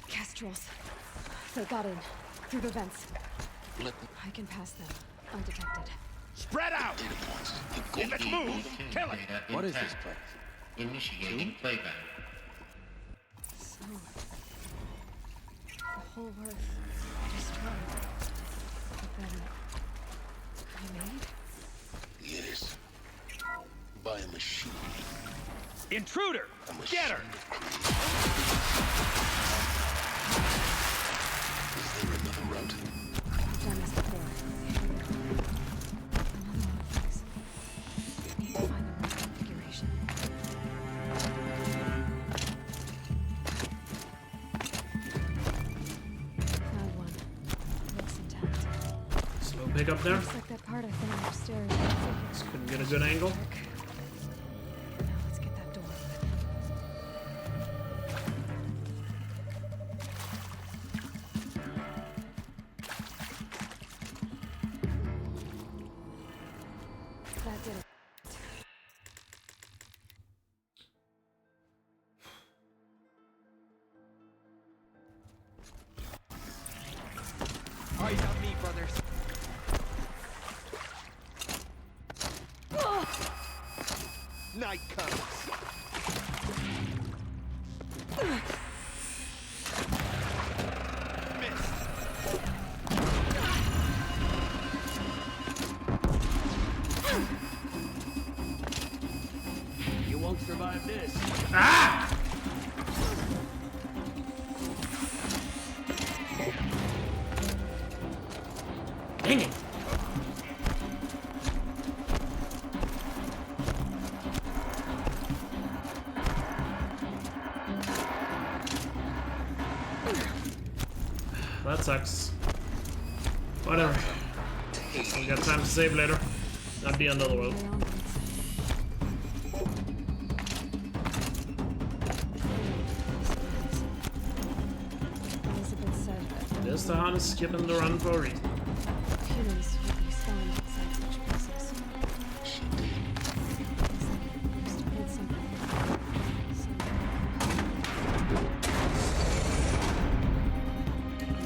Kestrels. They got in. Through the vents. I can pass them. Undetected. Spread out! Let's move! Kill it! What is this place? Initiating playback. So... the whole Earth destroyed. But then... remade? Yes. By a machine. Intruder! Get her! Is there another route? I've done this before. Another one of these. Find the right configuration. Found one. Looks intact. Slow pick up there. Looks like that part I found upstairs. Just couldn't get a good angle. Now let's get that door open. That did it. Eyes on me, brothers. Night comes. You won't survive this. Ah! Dang it! That sucks. Whatever. We got time to save later. Not the end of the world. Elizabeth said There's the harness skipping the run for a reason. humans should be spelling outside such places. Used to hit something.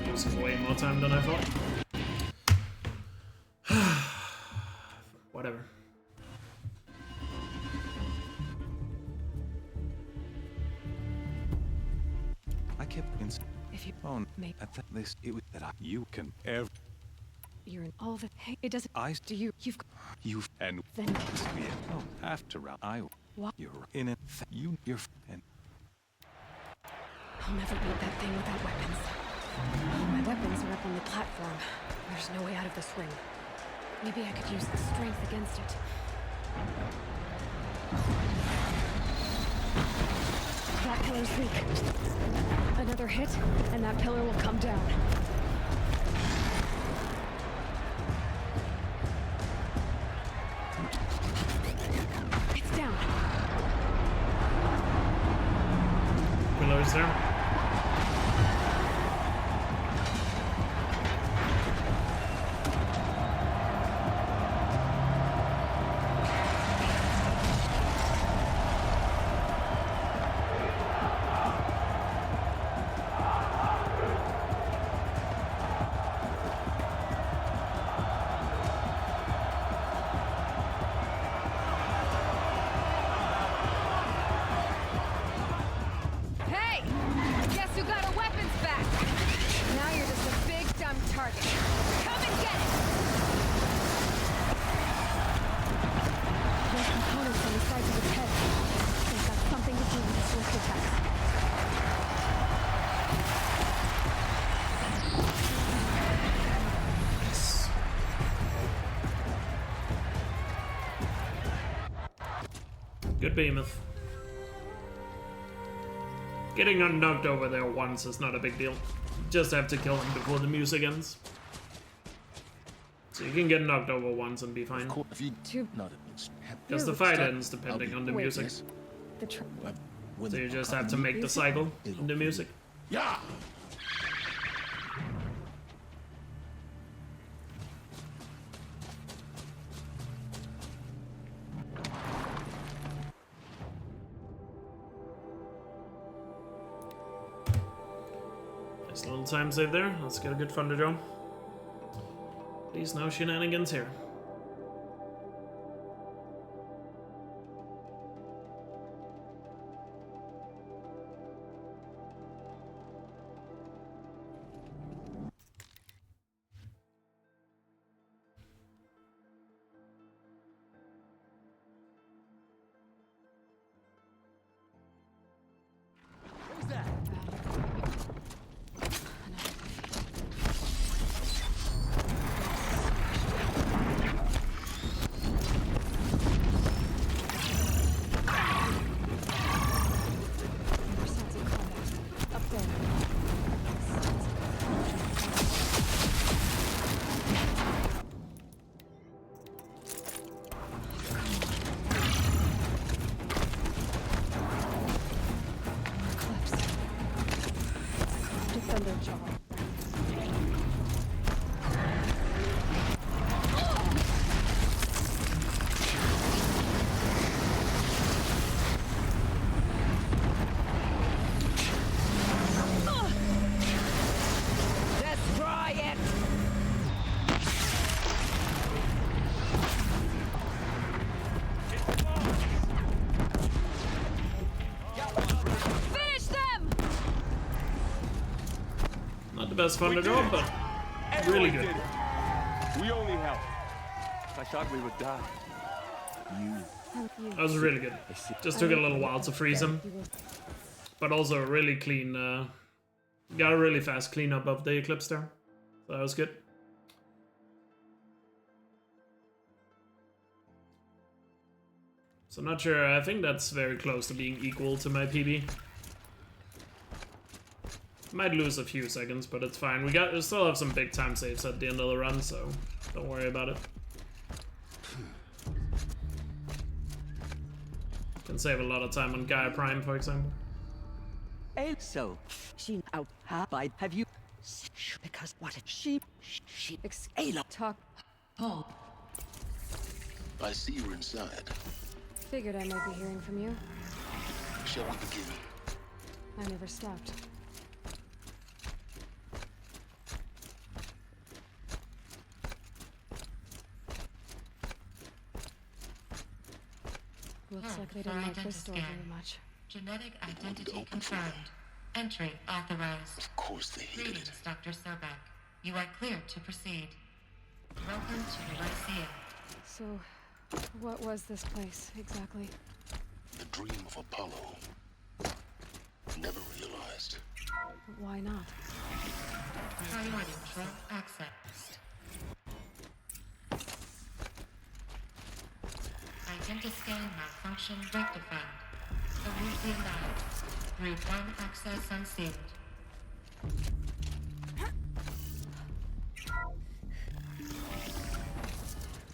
Using way more time than I thought. Whatever. I kept If you phone make at this it was that you can ever you're in all the hey, it doesn't I do you've and then after I what you're in it you're and I'll never beat that thing without weapons. My weapons are up on the platform. There's no way out of this ring. Maybe I could use the strength against it. That pillar's weak. Another hit, and that pillar will come down. It's down. Pillar's there. Hey! Guess who got our weapons back? Now you're just a big dumb target. Come and get it! There's components on the sides of its head. They've got something to do with this Good behemoth. Getting knocked over there once is not a big deal. Just have to kill him before the music ends. So you can get knocked over once and be fine. Because the fight ends depending on the music. So you just have to make the cycle in the music. Yeah. Nice little time save there. Let's get a good thunder drum. Please no shenanigans here. Best fun to go, but really good. We only helped. I thought we would die. That was really good. Just took a little while to freeze him, but also a really clean. Got a really fast cleanup of the Eclipse there, so that was good. So not sure. I think that's very close to being equal to my PB. Might lose a few seconds, but it's fine. We still have some big time saves at the end of the run, so don't worry about it. Can save a lot of time on Gaia Prime, for example. So, she out by have you? Because what if she talk. Oh. I see you're inside. Figured I might be hearing from you. Shall we begin? I never stopped. Looks like they didn't like this door very much. Genetic identity confirmed. Entry authorized. Of course they hated it. Dr. Sobek. You are cleared to proceed. Welcome to the Lyceum. So, what was this place, exactly? The dream of Apollo. Never realized. But why not? Priority control access. Identiscan malfunction rectified. Solution lab. Group 1 access unsealed.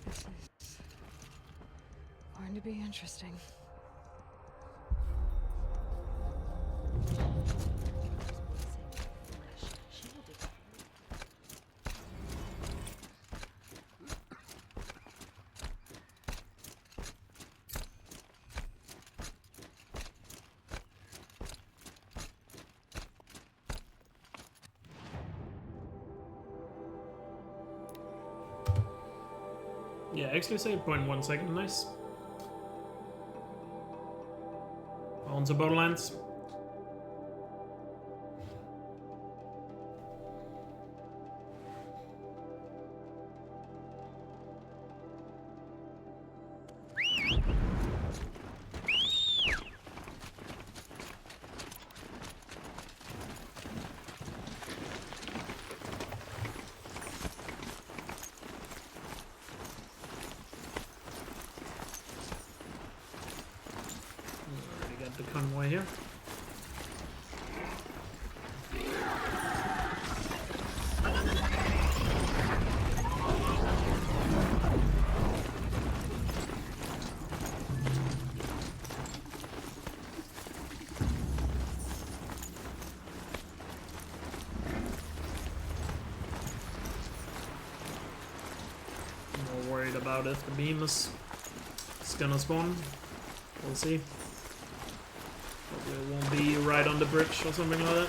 This is going to be interesting. Yeah, actually saved 0.1 second, nice. On to Borderlands. the convoy here. More worried about if the beam is gonna spawn. We'll see. Hopefully it won't be right on the bridge or something like that.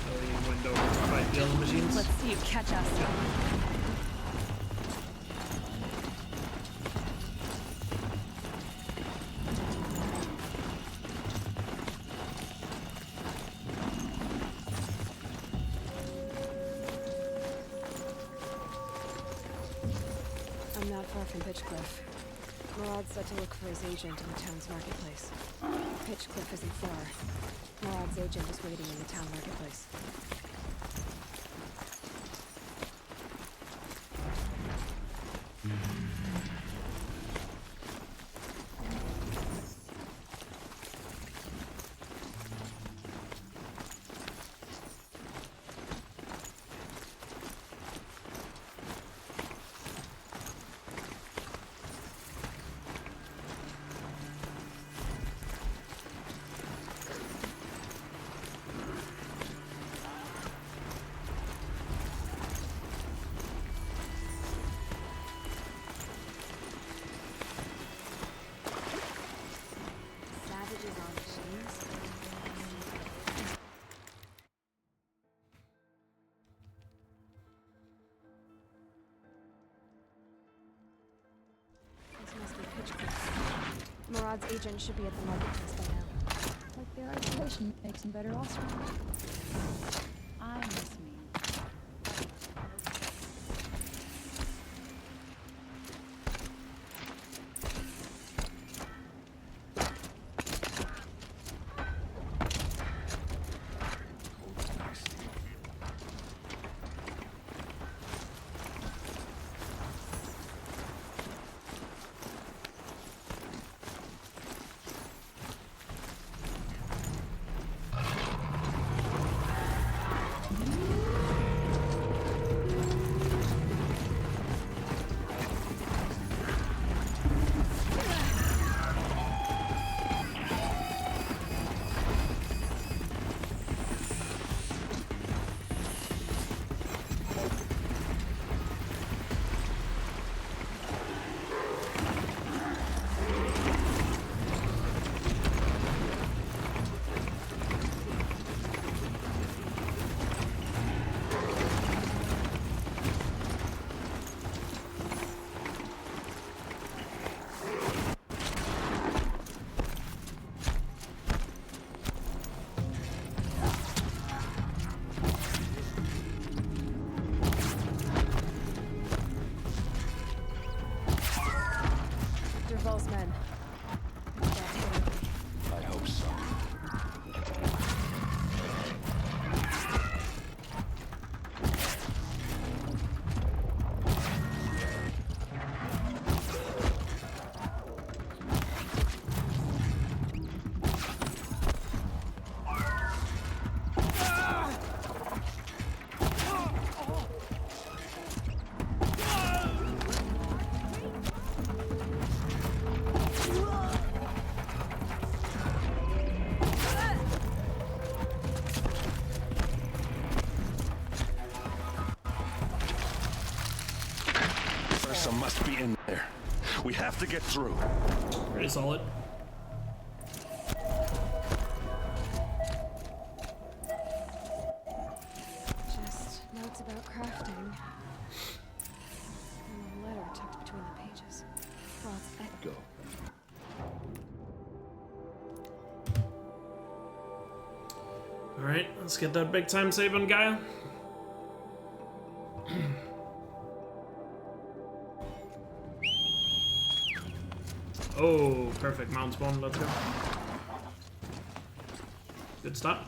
The window to fight the other machines. Let's see you catch us. I'm not far from Pitchcliff. Murad's set to look for his agent in the town's marketplace. Pitchcliff isn't far. Murad's agent is waiting in the town marketplace. Murad's agent should be at the marketplace by now. Like their isolation makes them better offspring. I miss me. Derval's men. I hope so. Some must be in there. We have to get through. Pretty solid. Just notes about crafting. And a letter tucked between the pages. Well, it's Go. Alright, let's get that big time saving guy. Oh, perfect mount spawn. Let's go. Good start.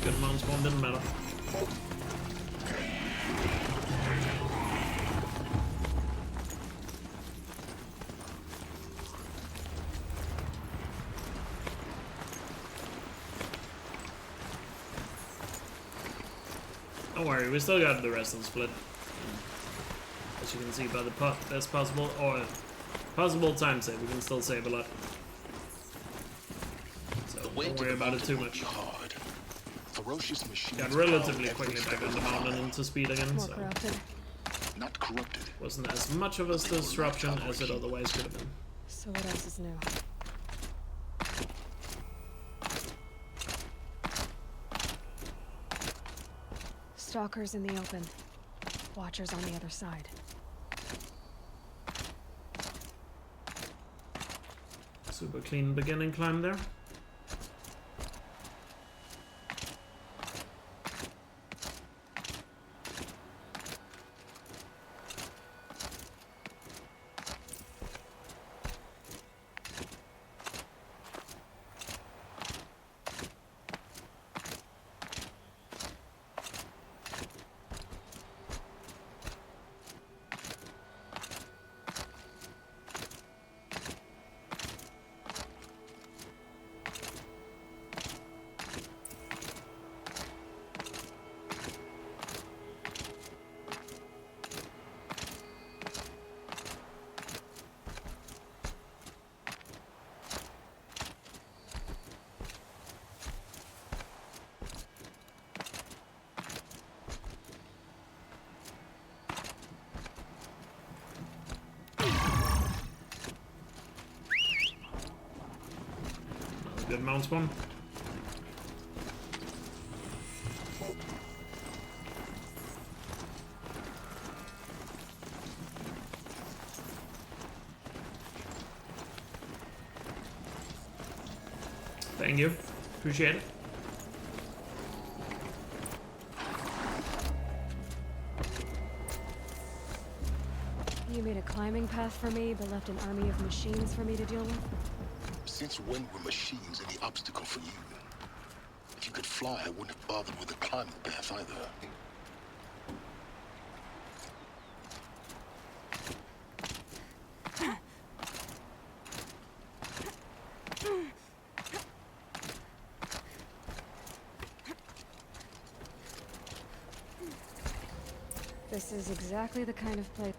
Good mount spawn didn't matter. Don't worry, we still got the rest of the split. As you can see by the best possible or possible time save, we can still save a lot. So don't worry about it too much. Ferocious machines got relatively quickly back on the mountain into speed again, so not corrupted. Wasn't as much of a disruption as it otherwise could have been. So what else is new? Stalkers in the open. Watchers on the other side. Super clean beginning climb there. Good mount spawn. Thank you. Appreciate it. You made a climbing path for me, but left an army of machines for me to deal with? Since when were machines any obstacle for you? If you could fly, I wouldn't have bothered with a climbing path either. This is exactly the kind of place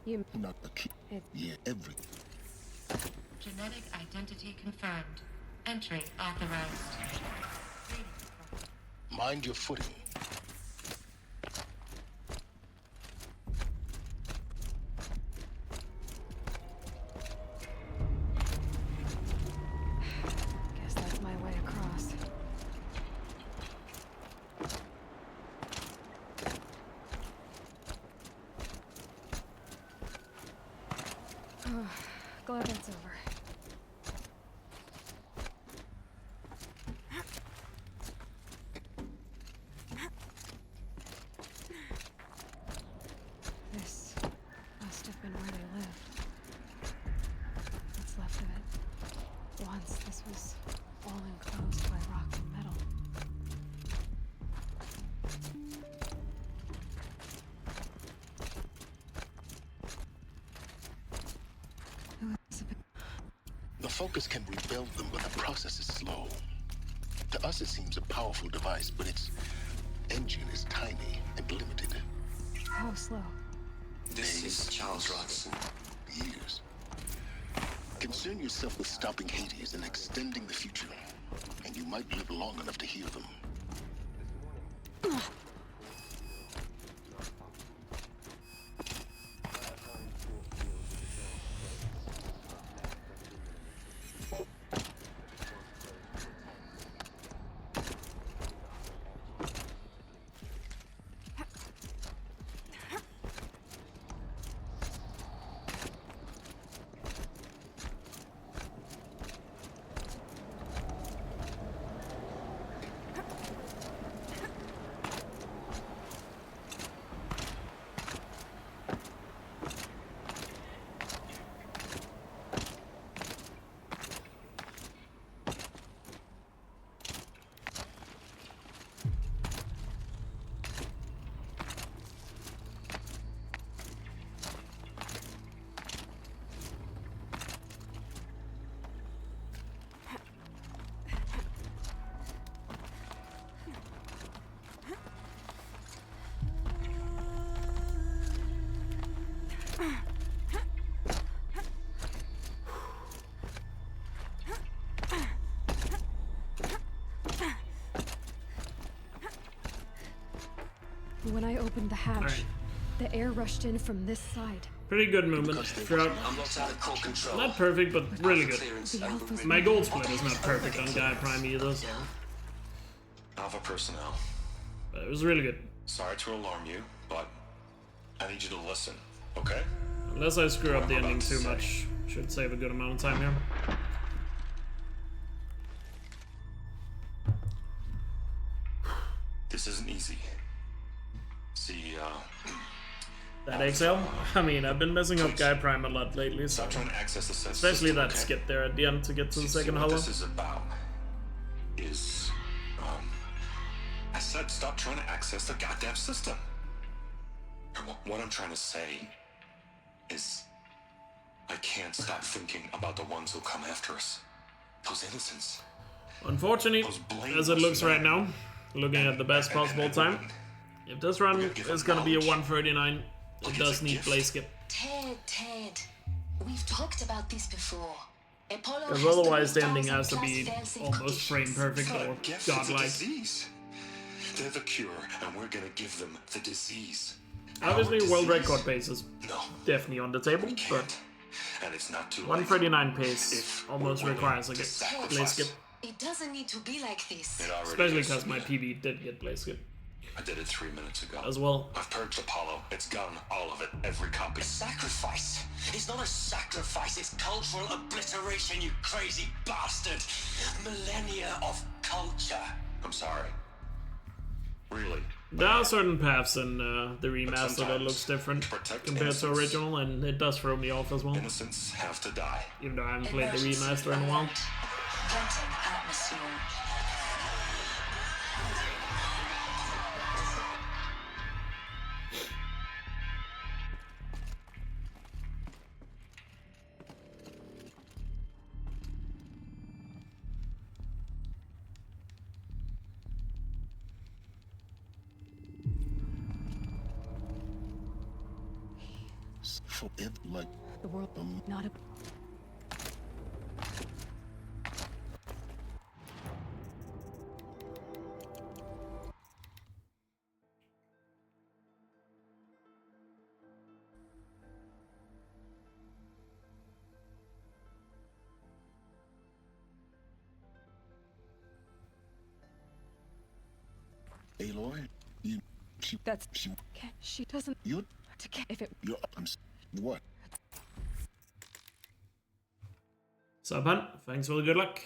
you not a key. Yeah, every. Genetic identity confirmed. Entry authorized. Mind your footing. Guess that's my way across. Glad that's over. This must have been where they lived. What's left of it. Once this was all enclosed by rock and metal. The Focus can rebuild them, but the process is slow. To us, it seems a powerful device, but its engine is tiny and limited. How slow? This is Charles Rodson. Years. Concern yourself with stopping Hades and extending the future, and you might live long enough to hear them. When I opened the hatch, the air rushed in from this side. Pretty good movement throughout. Not perfect, but really good. My gold split is not perfect on Gaia Prime either, so. Alpha personnel. But it was really good. Sorry to alarm you, but I need you to listen, okay? Unless I screw up the ending too much, should save a good amount of time here. This isn't easy. See, That exhale? I mean, I've been messing up Gaia Prime a lot lately, so. stop trying to access the sense Especially system, that okay? skip there at the end to get to the second what hollow. this is about is, I said stop trying to access the goddamn system. What I'm trying to say is, I can't stop thinking about the ones who come after us. Those innocents. Unfortunately, as it looks right now, looking at the best possible time, if this run is gonna be a 1:39, it does need Blaze Skip. Ted, we've talked about this before. Apollo Because has otherwise the ending 3,000 has to be plus fail-safe almost frame perfect or Guess it's a godlike. disease. They're the cure, and we're gonna give them the disease. Obviously, Our world disease. record pace is definitely on the table, but And it's not too late. 1:39 pace almost requires a Blaze Skip. It doesn't need to be like this. It already Especially is. because my PB did get Blaze Skip I did it 3 minutes ago. as well. I've purged Apollo. It's gone. All of it. Every copy. Sacrifice? It's not a sacrifice, it's cultural obliteration, you crazy bastard! Millennia of culture. I'm sorry. Really. There are certain paths in the remaster that looks different compared to original, and it does throw me off as well. Innocents have to die. Even though I haven't played the remaster in a while. Venting atmosphere. For it, like The world, not a. Aloy, you. That's. She doesn't. You. If it. You're. What? Sup, hun? Thanks for the good luck.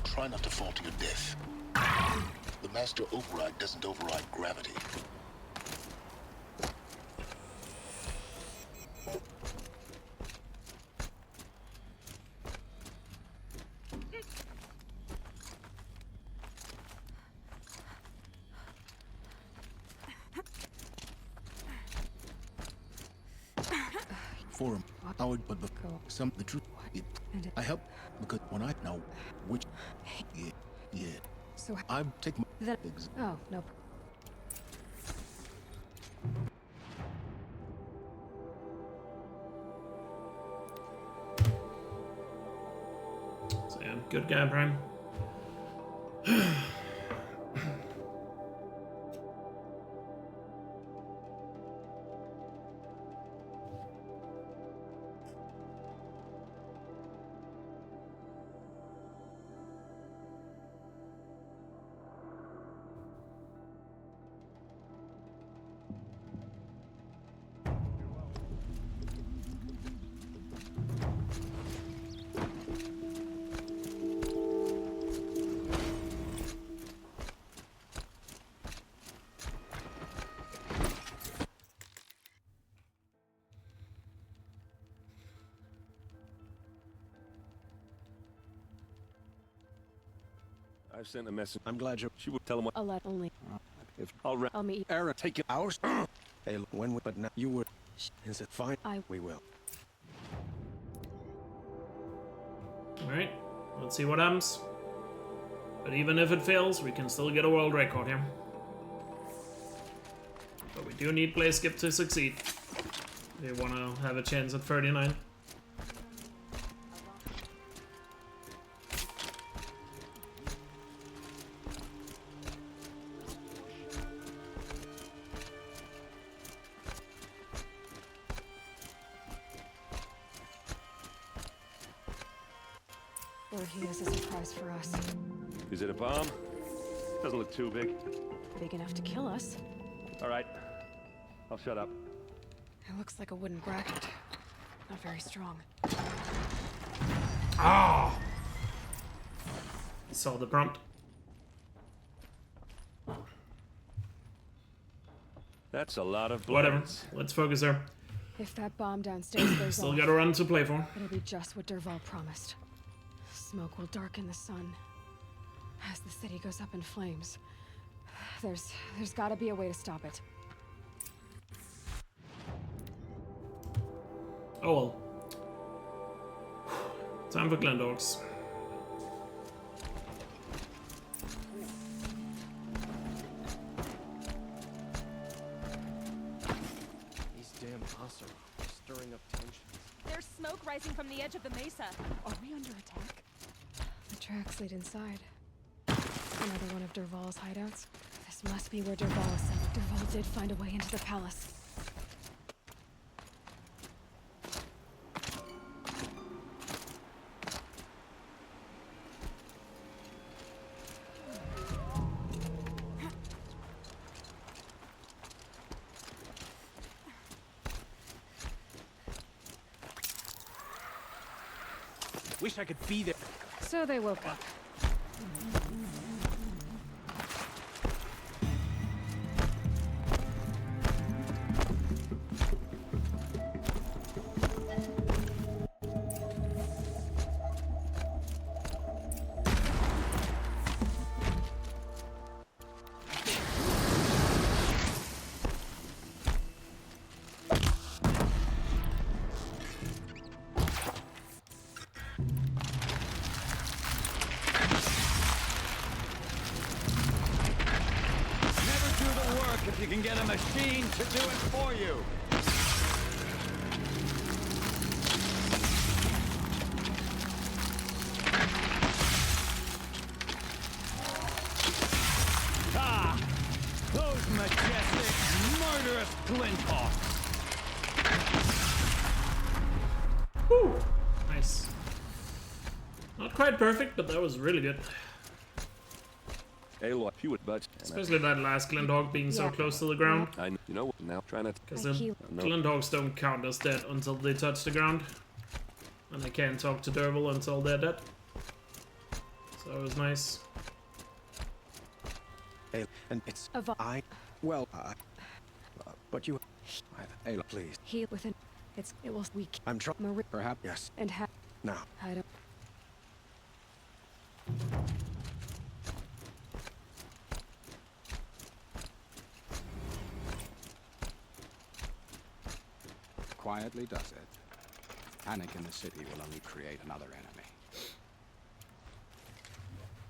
Try not to fall to your death. The master override doesn't override gravity. forum. I would but some the truth. I help because when I know which yeah. So I take my that. Oh no. So yeah, good guy, Prime. I've sent a message. I'm glad she would tell him what. A lot only. If I'll meet you. Aaron, take it ours. Hey, look, when we, but now you would. Is it fine? We will. Alright, let's see what happens. But even if it fails, we can still get a world record here. But we do need play skip to succeed. We want to have a chance at 39. Or he has a surprise for us. Is it a bomb? Doesn't look too big. Big enough to kill us. All right, I'll shut up. It looks like a wooden bracket. Not very strong. Ah! Saw the prompt. That's a lot of Whatever. bullets. Let's focus there. If that bomb downstairs goes Still off, got a run to play for. it'll be just what Dervahl promised. Smoke will darken the sun. As the city goes up in flames. There's gotta be a way to stop it. Oh well. Time for Glendogs. These damn Ossar are stirring up tensions. There's smoke rising from the edge of the mesa. Are we under attack? The tracks lead inside. Another one of Dervahl's hideouts. This must be where Dervahl is sent. Dervahl did find a way into the palace. Wish I could be there. So they woke up. If you can get a machine to do it for you. Ah! Those majestic, murderous Glinthawks! Woo! Nice. Not quite perfect, but that was really good. Aloy, if you would budge. Especially that last Glendhog being so close to the ground. You know what? Now try not to. Because the Glendhogs don't count as dead until they touch the ground. And they can't talk to Dervahl until they're dead. So it was nice. Hey, and it's but you Ayla, please. Heal within. It will weak. I'm trying. Perhaps yes. And now. I don't. Quietly does it. Panic in the city will only create another enemy.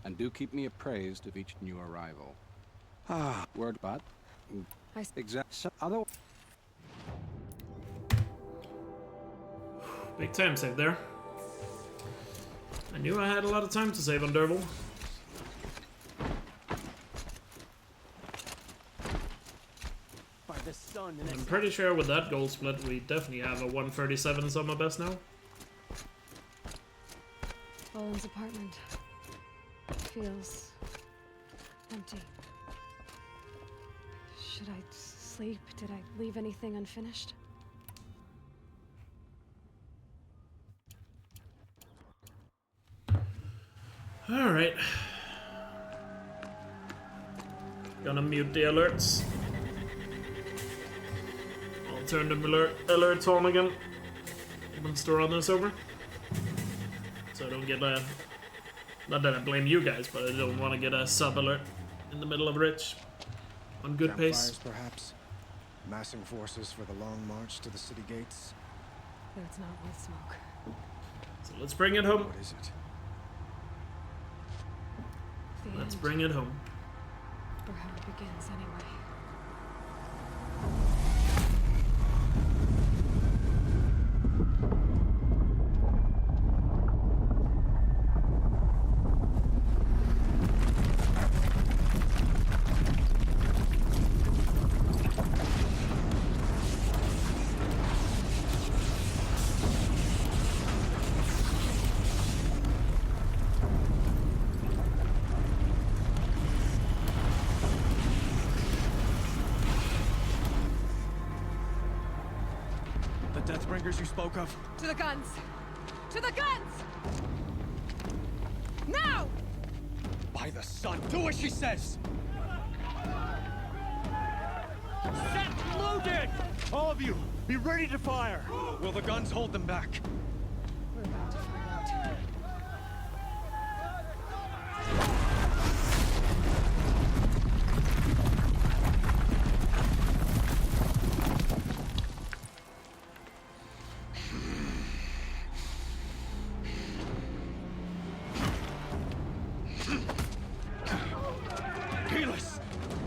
And do keep me appraised of each new arrival. Ah, word, but exact other. Big time save there. I knew I had a lot of time to save on Derval. By the sun and I'm pretty sure with that goal split, we definitely have a 137 summer best now. Owen's apartment feels empty. Should I sleep? Did I leave anything unfinished? Alright. Gonna mute the alerts. I'll turn the alerts on again once the run is over. So I don't get a... Not that I blame you guys, but I don't want to get a sub-alert in the middle of Rich. On good pace. Campfires, perhaps? Massing forces for the long march to the city gates? That's not with smoke. So let's bring it home. What is it? Let's bring it home. Or how it begins, anyway. Deathbringers you spoke of? To the guns! To the guns! Now! By the sun, do as she says! Set loaded! All of you, be ready to fire! Will the guns hold them back? We're about to find out.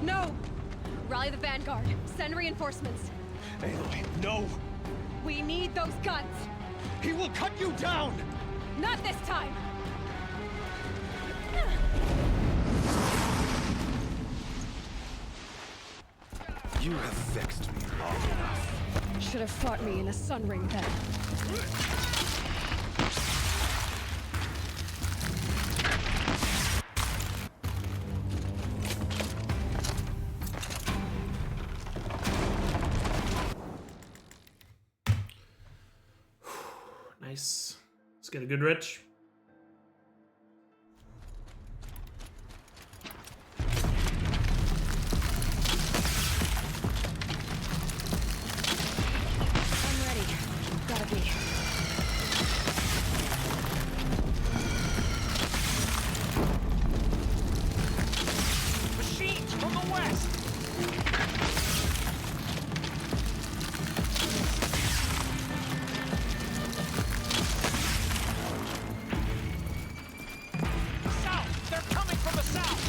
No! Rally the vanguard. Send reinforcements. Aloy, no! We need those guns! He will cut you down! Not this time! You have vexed me long enough. Should have fought me in a sun ring then. Nice. Let's get a good Rich. I'm ready. Gotta be. Machines from the west! South! They're coming from the south!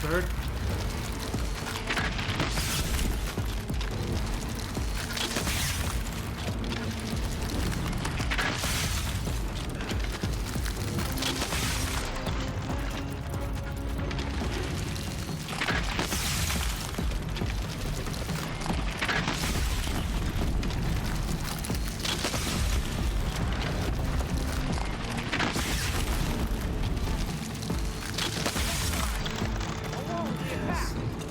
Third.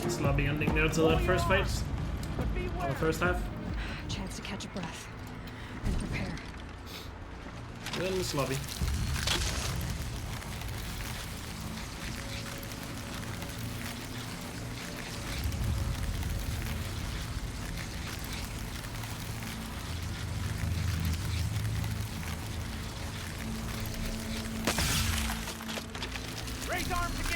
Slobby ending there to that first fight. Or the first half. Chance to catch a breath and prepare. Little slobby. Raise arms again!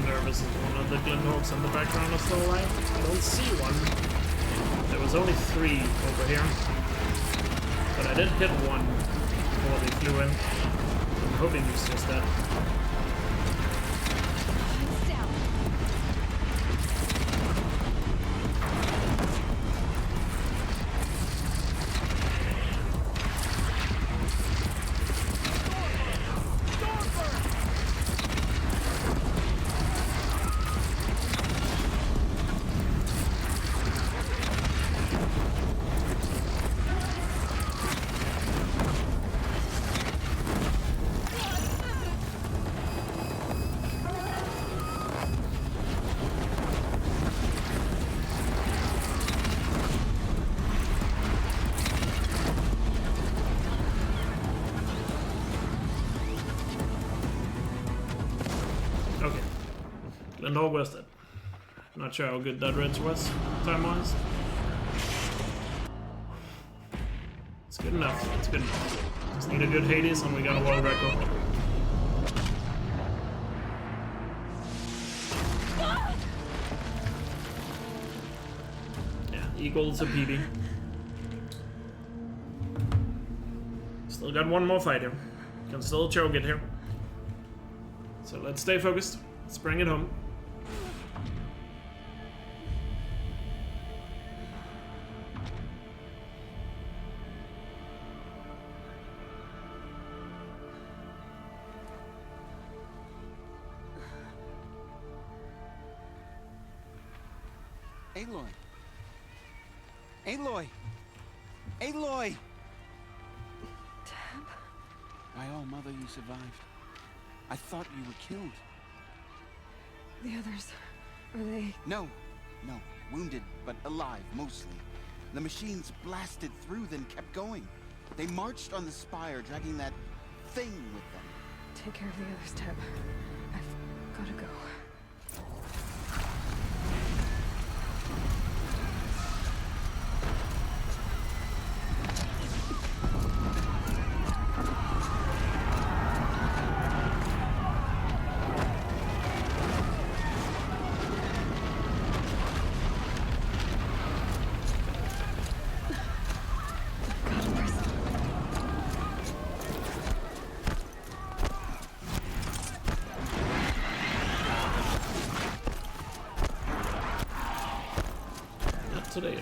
Nervous if one of the Glenhawks in the background is still alive. I don't see one. There was only 3 over here. But I did hit one before they flew in. I'm hoping he's just dead. And all was it. Not sure how good that ridge was, time-wise. It's good enough. It's good enough. Just need a good Hades and we got a world record. Yeah, equals a PB. Still got one more fight here. Can still choke it here. So let's stay focused. Let's bring it home. Aloy! Aloy! Aloy! Tab? My own mother, you survived. I thought you were killed. The others, are they? No, wounded, but alive, mostly. The machines blasted through, then kept going. They marched on the spire, dragging that thing with them. Take care of the others, Tab. I've gotta go. Today.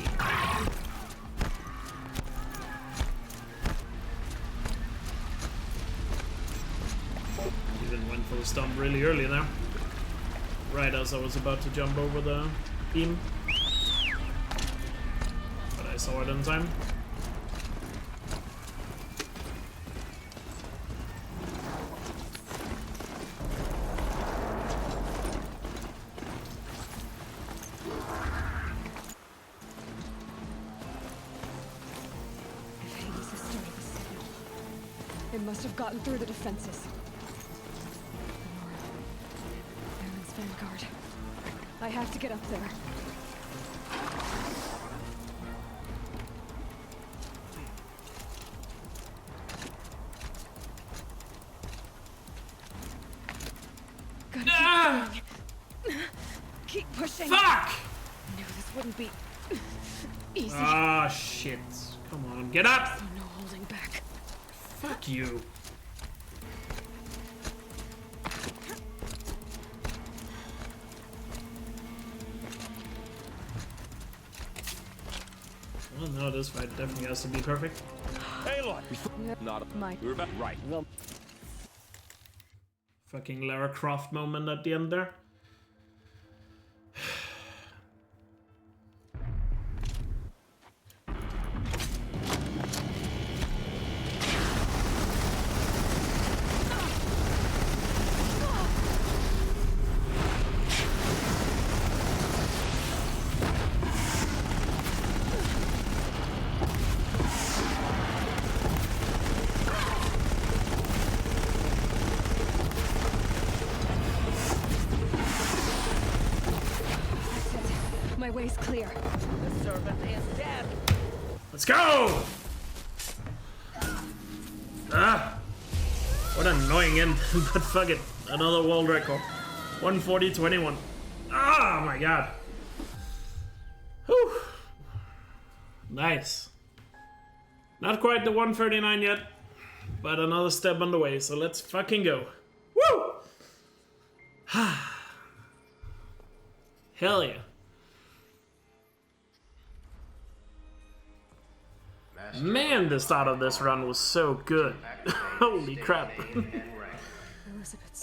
Even went for the stump really early there. Right as I was about to jump over the beam. But I saw it in time. It must have gotten through the defenses. Aaron's vanguard. I have to get up there. Ah! Keep pushing. Fuck! I knew this wouldn't be easy. Ah, shit. Come on, get up! So no holding back. Fuck you. Well, no, this fight definitely has to be perfect. Aloy! Not We're about right. Well, Fucking Lara Croft moment at the end there. My way's clear. The servant is dead. Let's go! Ah! What an annoying end, but fuck it. Another world record. 140.21. Ah, my god. Whew. Nice. Not quite the 139 yet, but another step on the way, so let's fucking go. Woo! Hell yeah. Man, the start of this run was so good. Holy crap.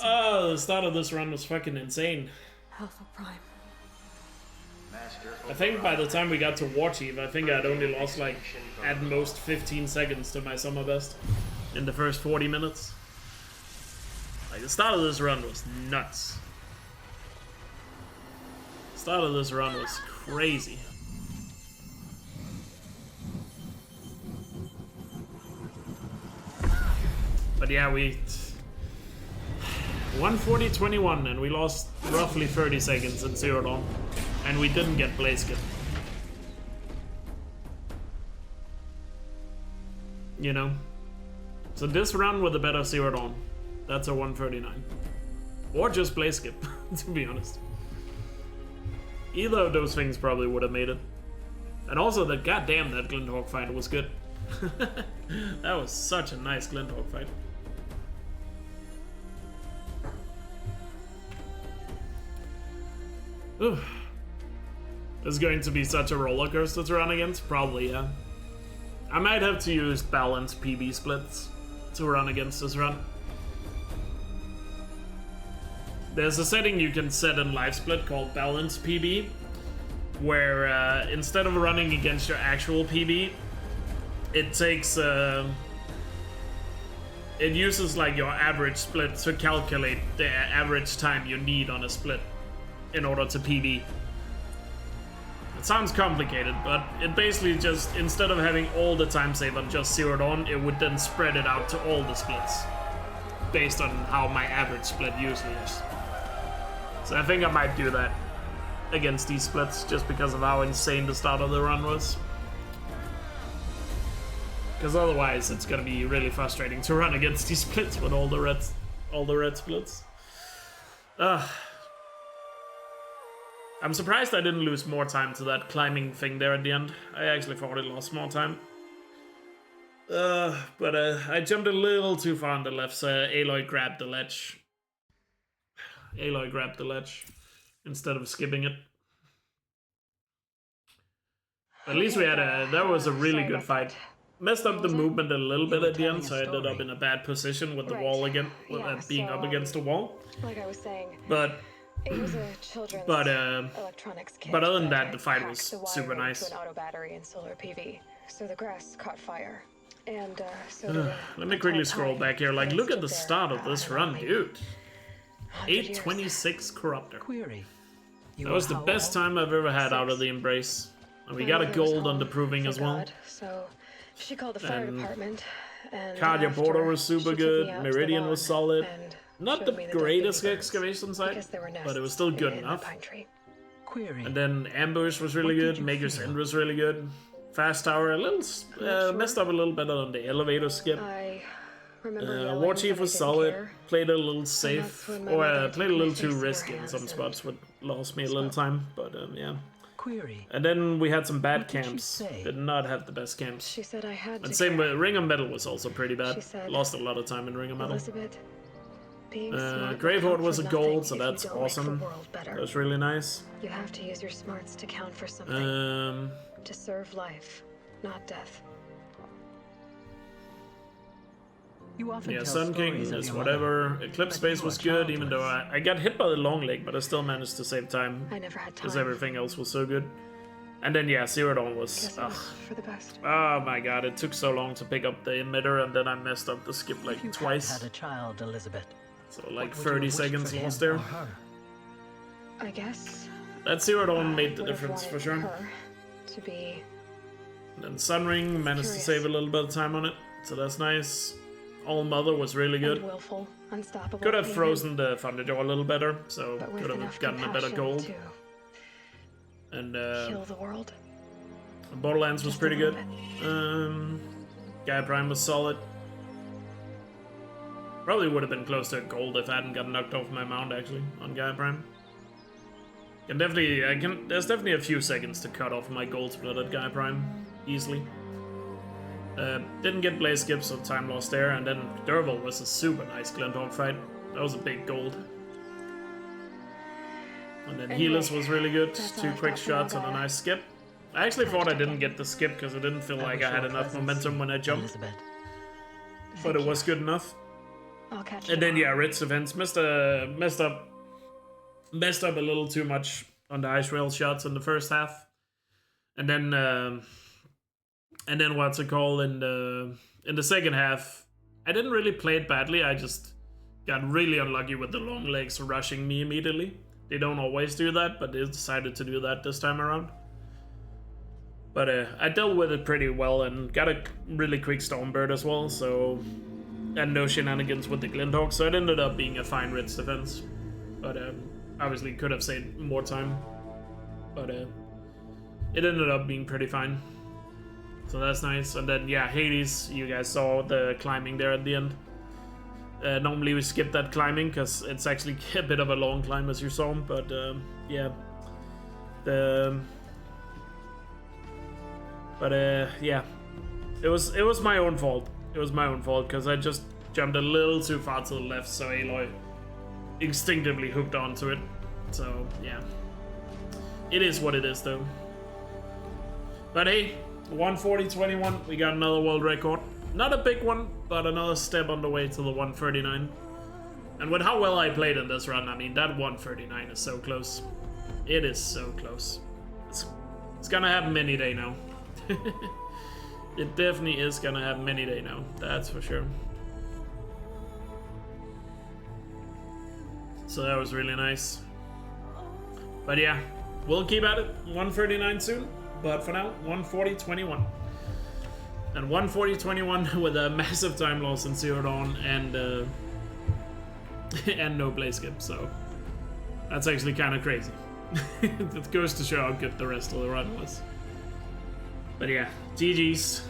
Oh, the start of this run was fucking insane. Alpha Prime. I think by the time we got to Warchief, I think I'd only lost like at most 15 seconds to my summer best in the first 40 minutes. Like the start of this run was nuts. The start of this run was crazy. But yeah, we 140.21 and we lost roughly 30 seconds in Zero Dawn. And we didn't get Blaze Skip. You know? So this run with a better Zero Dawn, that's a 139. Or just Blaze Skip, to be honest. Either of those things probably would have made it. And also that goddamn that Glinthawk fight was good. That was such a nice Glinthawk fight. Ooh. It's going to be such a roller coaster to run against? Probably, yeah. I might have to use balanced PB splits to run against this run. There's a setting you can set in Live Split called Balanced PB, where instead of running against your actual PB, it takes it uses like your average split to calculate the average time you need on a split in order to PB. It sounds complicated, but it basically just, instead of having all the time save on just Zero Dawn, it would then spread it out to all the splits based on how my average split usually is. So I think I might do that against these splits just because of how insane the start of the run was. Because otherwise it's gonna be really frustrating to run against these splits with all the red splits. I'm surprised I didn't lose more time to that climbing thing there at the end. I actually thought it lost more time. But I jumped a little too far on the left, so Aloy grabbed the ledge. Aloy grabbed the ledge instead of skipping it. At least we had that was a really good fight. Messed up the movement a little bit at the end, so I ended up in a bad position with the wall again, with being up against the wall. Like I was saying, but it was a children's electronics kit. But other than that, the fight was super nice. To an auto battery and solar PV, so the grass caught fire, and so did let me quickly scroll back here. Like, look at the start of this run, dude. 826 Corruptor. That was the best time I've ever had out of the Embrace. And we got a gold on the proving as well. So she called the fire department, And Cardia after, Border was she super took me good. out to the Meridian was lawn solid. and Not showed the me the dead greatest baby birds, excavation site, because there were but it was nests still good in the enough. pine tree. Query. And then Ambush was really What did good. you Maker's feel? End was really good. Fast Tower a little Sure. messed up a little bit on the elevator skip. I remember yelling, War but Chief I was didn't solid. care. Played a little that's safe, when my or mother played a took my little face too in her risky in hands some and spots, what lost me a little spoke. time. But yeah. Query. And then we had some bad What did she camps. say? Did not have the best camps. She said I had to And same care. with Ring of Metal was also pretty bad. She said, Lost a lot of time in Ring of Metal. Elizabeth, being smart will Gravehorde count was for a gold, nothing so if you that's don't make the awesome. world better. That was really nice. You have to use your smarts to count for something. To serve life, not death. You often Yeah, tell Sun King stories of is your whatever. mother, Eclipse but Space you was are good, even though childless. I got hit by the long leg, but I still managed to save time. I never had Because time. everything else was so good. And then yeah, Zero Dawn was. Guess it was for the best. Oh my god, it took so long to pick up the emitter, and then I messed up the skip like If you twice. had a child, Elizabeth, So like what would you 30 have wished seconds for him lost there. or her? I guess That Zero Dawn made the would have difference for wanted sure. her to be And then Sunring managed to save a little bit of time on it, so that's nice. All Mother was really good. willful, unstoppable. Could have even, frozen the Thunderjaw a little better, so but with could have enough gotten a better compassion gold. to And heal the world. Borderlands was Just a pretty little good. Gaia Prime was solid. Probably would have been close to gold if I hadn't gotten knocked off my mount actually on Gaia Prime. There's definitely a few seconds to cut off my gold split at Gaia Prime easily. Didn't get Blaze Skip, so time lost there, and then Durable was a super nice Glinthawk fight. That was a big gold. And then Anyway, Healers was really good. that's all 2 I've quick got for shots now, and a Gaia. nice skip. I actually thought I didn't get the skip because I didn't feel like I had wish your enough presence, momentum when I jumped, Elizabeth. but it was good enough. I'll catch you And then tomorrow. yeah, Ritz events messed up a little too much on the ice rail shots in the first half, and then what's it called in the second half, I didn't really play it badly. I just got really unlucky with the long legs rushing me immediately. They don't always do that, but they decided to do that this time around. But I dealt with it pretty well and got a really quick Stormbird as well, so... And no shenanigans with the Glinthawk, so it ended up being a fine Ritz defense. But obviously could have saved more time. But it ended up being pretty fine. So that's nice. And then yeah, Hades, you guys saw the climbing there at the end. Normally we skip that climbing because it's actually a bit of a long climb as you saw, but yeah. Yeah, it was my own fault. It was my own fault because I just jumped a little too far to the left, so Aloy instinctively hooked onto it. So yeah, it is what it is though. But hey, 140.21, we got another world record. Not a big one, but another step on the way to the 139. And with how well I played in this run, I mean, that 139 is so close. It is so close. It's gonna happen any day now. It definitely is gonna happen any day now, that's for sure. So that was really nice. But yeah, we'll keep at it. 139 soon, but for now, 140.21. And 140.21 with a massive time loss in Zero Dawn and and no play skip, so that's actually kind of crazy. It goes to show how good the rest of the run was. But yeah, GG's.